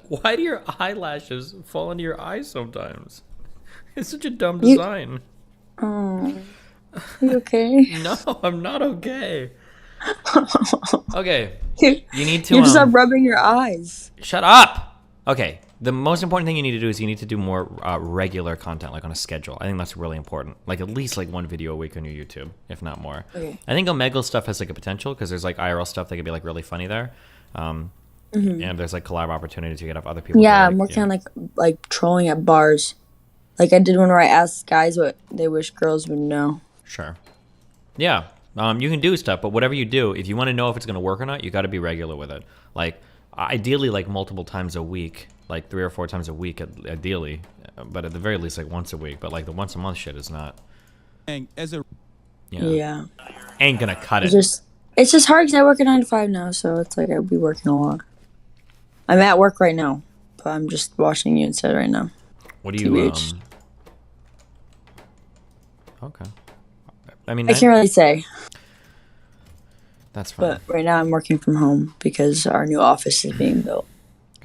Why do your eyelashes fall into your eyes sometimes? It's such a dumb design. Oh, are you okay? No, I'm not okay. Okay. You need to just stop rubbing your eyes. Shut up. Okay. The most important thing you need to do is you need to do more regular content, like on a schedule. I think that's really important. Like at least like one video a week on your YouTube, if not more. Okay. I think Omegle stuff has like a potential because there's like IRL stuff that could be like really funny there. And there's like collab opportunities you get off other people. Yeah, I'm working on like trolling at bars. Like I did one where I asked guys what they wish girls would know. Sure. Yeah. You can do stuff, but whatever you do, if you want to know if it's going to work or not, you got to be regular with it. Like ideally like multiple times a week, like 3 or 4 times a week ideally, but at the very least like once a week. But like the once a month shit is not. Yeah. Ain't gonna cut it. It's just hard because I work a 9 to 5 now, so it's like I'll be working a lot. I'm at work right now, but I'm just watching you instead right now. What do you TBH. Okay. I mean, I can't really say. That's fine. But right now I'm working from home because our new office is being built.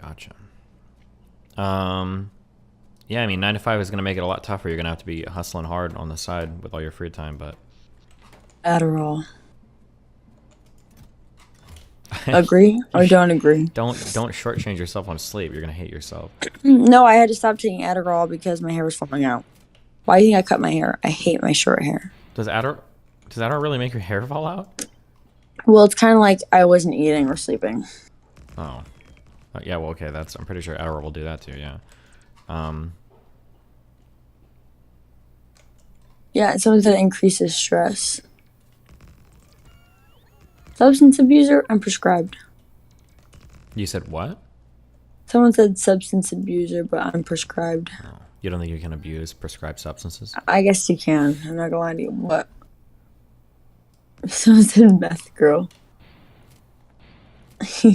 Gotcha. Yeah, I mean, 9 to 5 is gonna make it a lot tougher. You're gonna have to be hustling hard on the side with all your free time, but. Adderall. Agree or don't agree? Don't shortchange yourself on sleep. You're gonna hate yourself. No, I had to stop taking Adderall because my hair was falling out. Why do you think I cut my hair? I hate my short hair. Does Adderall really make your hair fall out? Well, it's kind of like I wasn't eating or sleeping. Oh. Yeah, well, okay, I'm pretty sure Adderall will do that too, yeah. Yeah, someone said it increases stress. Substance abuser, I'm prescribed. You said what? Someone said substance abuser, but I'm prescribed. Oh. You don't think you can abuse prescribed substances? I guess you can. I'm not gonna lie to you. What? Someone said meth girl. What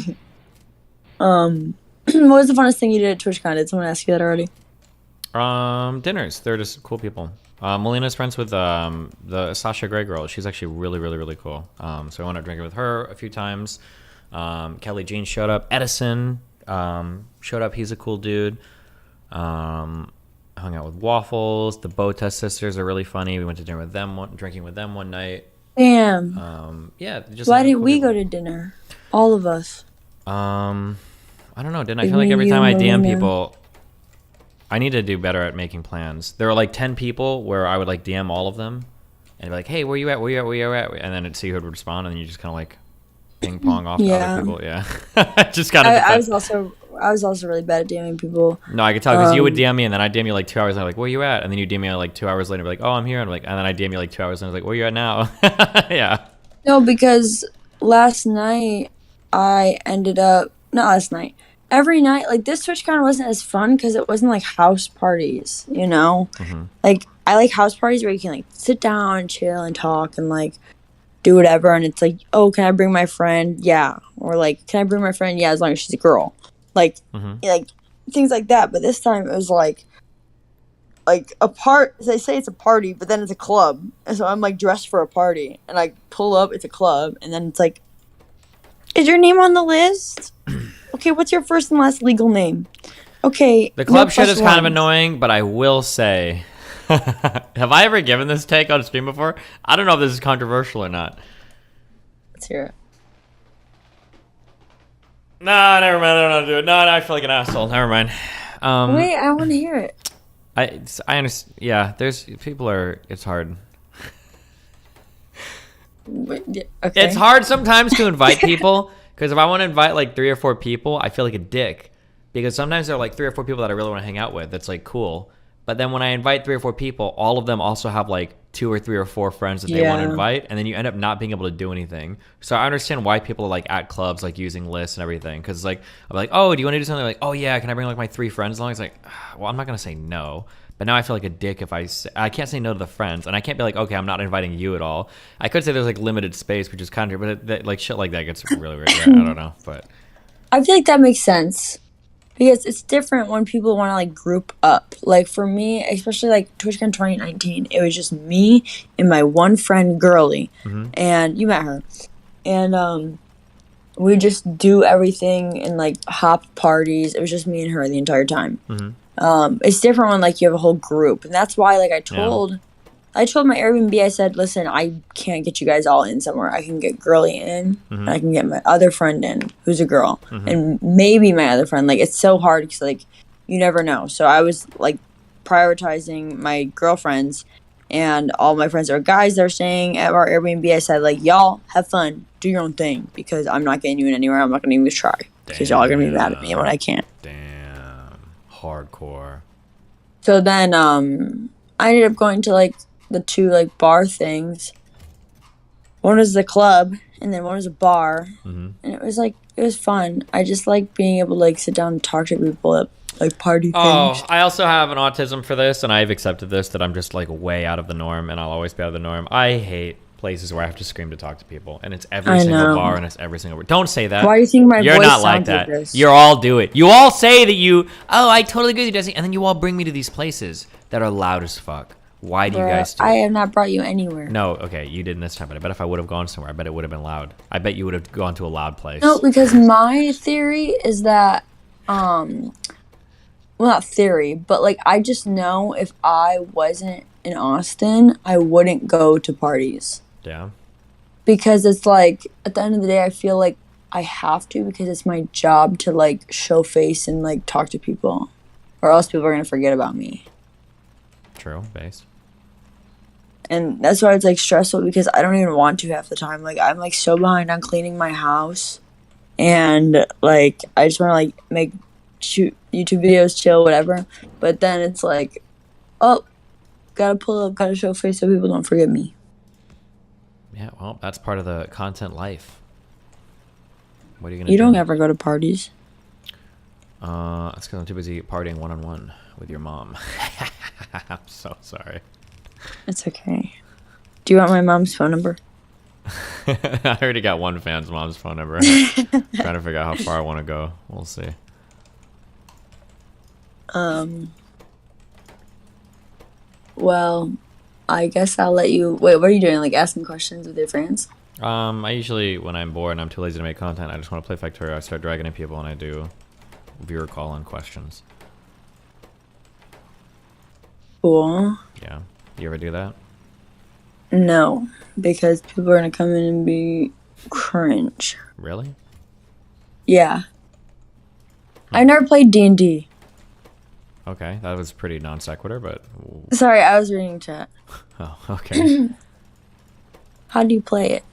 was the funnest thing you did at TwitchCon? Did someone ask you that already? Dinners. They're just cool people. Melina's friends with the Sasha Grey girl. She's actually really, really, really cool. So I went out drinking with her a few times. Kelly Jean showed up. Edison showed up. He's a cool dude. Hung out with Waffles. The Botest sisters are really funny. We went to dinner with them, drinking with them one night. Damn. Yeah. Just Why like didn't cool we people. go to dinner? All of us. I don't know. Didn't I Like feel like me, every you, time I DM Melina. people, I need to do better at making plans. There were like 10 people where I would like DM all of them and be like, hey, where you at? Where you at? Where you at? And then it'd see who would respond and then you just kind of like ping pong off to other people. Yeah. Just kind of. I I was also really bad at DMing people. No, I could tell because you would DM me and then I DM you like 2 hours and I'm like, where you at? And then you DM me like 2 hours later, be like, oh, I'm here. And then I DM you like 2 hours and I was like, where you at now? Yeah. No, because last night I ended up, not last night, every night, like this TwitchCon wasn't as fun because it wasn't like house parties, you know? Like I like house parties where you can like sit down and chill and talk and like do whatever. And it's like, oh, can I bring my friend? Yeah. Or like, can I bring my friend? Yeah, as long as she's a girl. Like, like things like that. But this time it was like a part. They say it's a party, but then it's a club. And so I'm like dressed for a party, and I pull up. It's a club, and then it's like, is your name on the list? Okay, what's your first and last legal name? Okay. The club no shit is kind of +1. annoying, but I will say, have I ever given this take on stream before? I don't know if this is controversial or not. Let's hear it. No, never mind. I don't know how to do it. No, I feel like an asshole. Never mind. Wait, I want to hear it. I understand. Yeah, it's hard. Okay. It's hard sometimes to invite people because if I want to invite like 3 or 4 people, I feel like a dick because sometimes there are like 3 or 4 people that I really want to hang out with. That's like cool. But then when I invite 3 or 4 people, all of them also have like 2 or 3 or 4 friends that they want to invite, and then you end up not being able to do anything. So I understand why people are like at clubs, like using lists and everything. Because like I'm like, oh, do you want to do something? Like, oh yeah, can I bring like my 3 friends? As long as like, well, I'm not gonna say no. But now I feel like a dick if I can't say no to the friends, and I can't be like, okay, I'm not inviting you at all. I could say there's like limited space, which is kind of, but like shit like that gets really weird. I don't know, but I feel like that makes sense. Because it's different when people want to like group up. Like for me, especially like TwitchCon 2019, it was just me and my one friend Girly, and you met her, and we just do everything in like hop parties. It was just me and her the entire time. It's different when like you have a whole group, and that's why like I told my Airbnb, I said, listen, I can't get you guys all in somewhere. I can get Girly in, and I can get my other friend in, who's a girl, and maybe my other friend. Like, it's so hard because, like, you never know. So I was, like, prioritizing my girlfriends, and all my friends that are guys that are staying at our Airbnb. I said, like, y'all have fun. Do your own thing because I'm not getting you in anywhere. I'm not going to even try because y'all are going to be mad at me when I can't. damn, hardcore. So then I ended up going to, like, the 2 like bar things. One was the club and then one was a bar, and it was fun. I just like being able to like sit down and talk to people at like party things. I also have an autism for this, and I've accepted this, that I'm just like way out of the norm, and I'll always be out of the norm. I hate places where I have to scream to talk to people, and it's every single bar and it's every single word. Don't say that. Why do you think my You're voice not like sounds that. like this? You all do it. You all say that I totally agree with you, Desi, and then you all bring me to these places that are loud as fuck. Why do you guys do I it? have not brought you anywhere. No, okay, you didn't this time, but I bet if I would have gone somewhere, I bet it would have been loud. I bet you would have gone to a loud place. No, because my theory is that, well, not theory, but like I just know if I wasn't in Austin, I wouldn't go to parties. Yeah. Because it's like, at the end of the day, I feel like I have to because it's my job to like show face and like talk to people, or else people are going to forget about me. True, based. And that's why it's like stressful because I don't even want to half the time. Like I'm like so behind on cleaning my house, and like I just want to like shoot YouTube videos, chill, whatever. But then it's like, oh, gotta pull up, gotta show face so people don't forget me. Yeah, well, that's part of the content life. What are you gonna do? You don't ever go to parties. That's because I'm too busy partying one-on-one with your mom. I'm so sorry. It's okay. Do you want my mom's phone number? I already got one fan's mom's phone number. Trying to figure out how far I want to go. We'll see. Well, I guess I'll let you. Wait, what are you doing? Like asking questions with your friends? I usually, when I'm bored and I'm too lazy to make content, I just want to play Factorio. I start dragging in people and I do viewer call-in questions. Cool. Yeah. You ever do that? No, because people are gonna come in and be cringe. Really? Yeah. I never played D&D. Okay, that was pretty non sequitur, but... Sorry, I was reading chat. Oh, okay. How do you play it?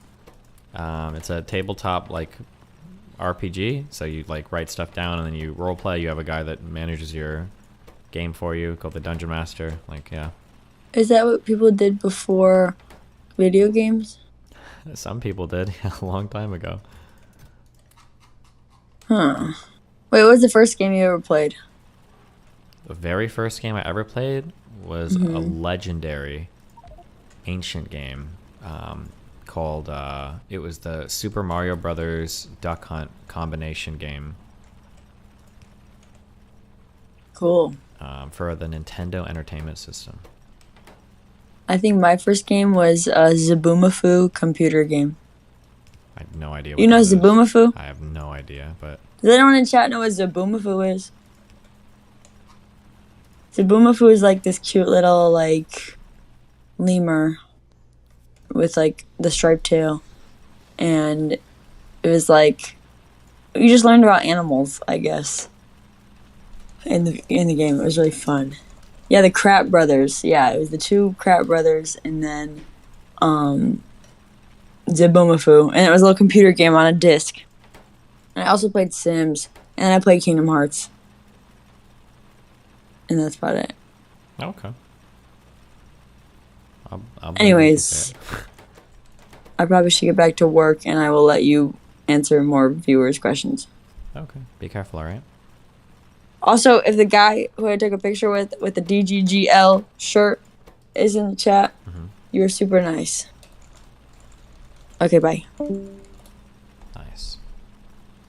It's a tabletop, like, RPG. So you like write stuff down and then you role play. You have a guy that manages your game for you called the Dungeon Master. Like, yeah. Is that what people did before video games? Some people did a long time ago. Huh. Wait, what was the first game you ever played? The very first game I ever played was a legendary ancient game called it was the Super Mario Brothers Duck Hunt combination game. Cool. For the Nintendo Entertainment System. I think my first game was a Zaboomafoo computer game. I have no idea. You know that is. Zaboomafoo? I have no idea, but Does anyone in chat know what Zaboomafoo is? Zaboomafoo is like this cute little like lemur with like the striped tail, and it was like you just learned about animals, I guess. In the game, it was really fun. Yeah, the Crap Brothers. Yeah, it was the two Crap Brothers, and then Zaboomafoo, and it was a little computer game on a disc. And I also played Sims, and I played Kingdom Hearts, and that's about it. okay. I'll Anyways, I probably should get back to work, and I will let you answer more viewers' questions. Okay. Be careful, all right? Also, if the guy who I took a picture with the DGGL shirt is in the chat, you're super nice. Okay, bye.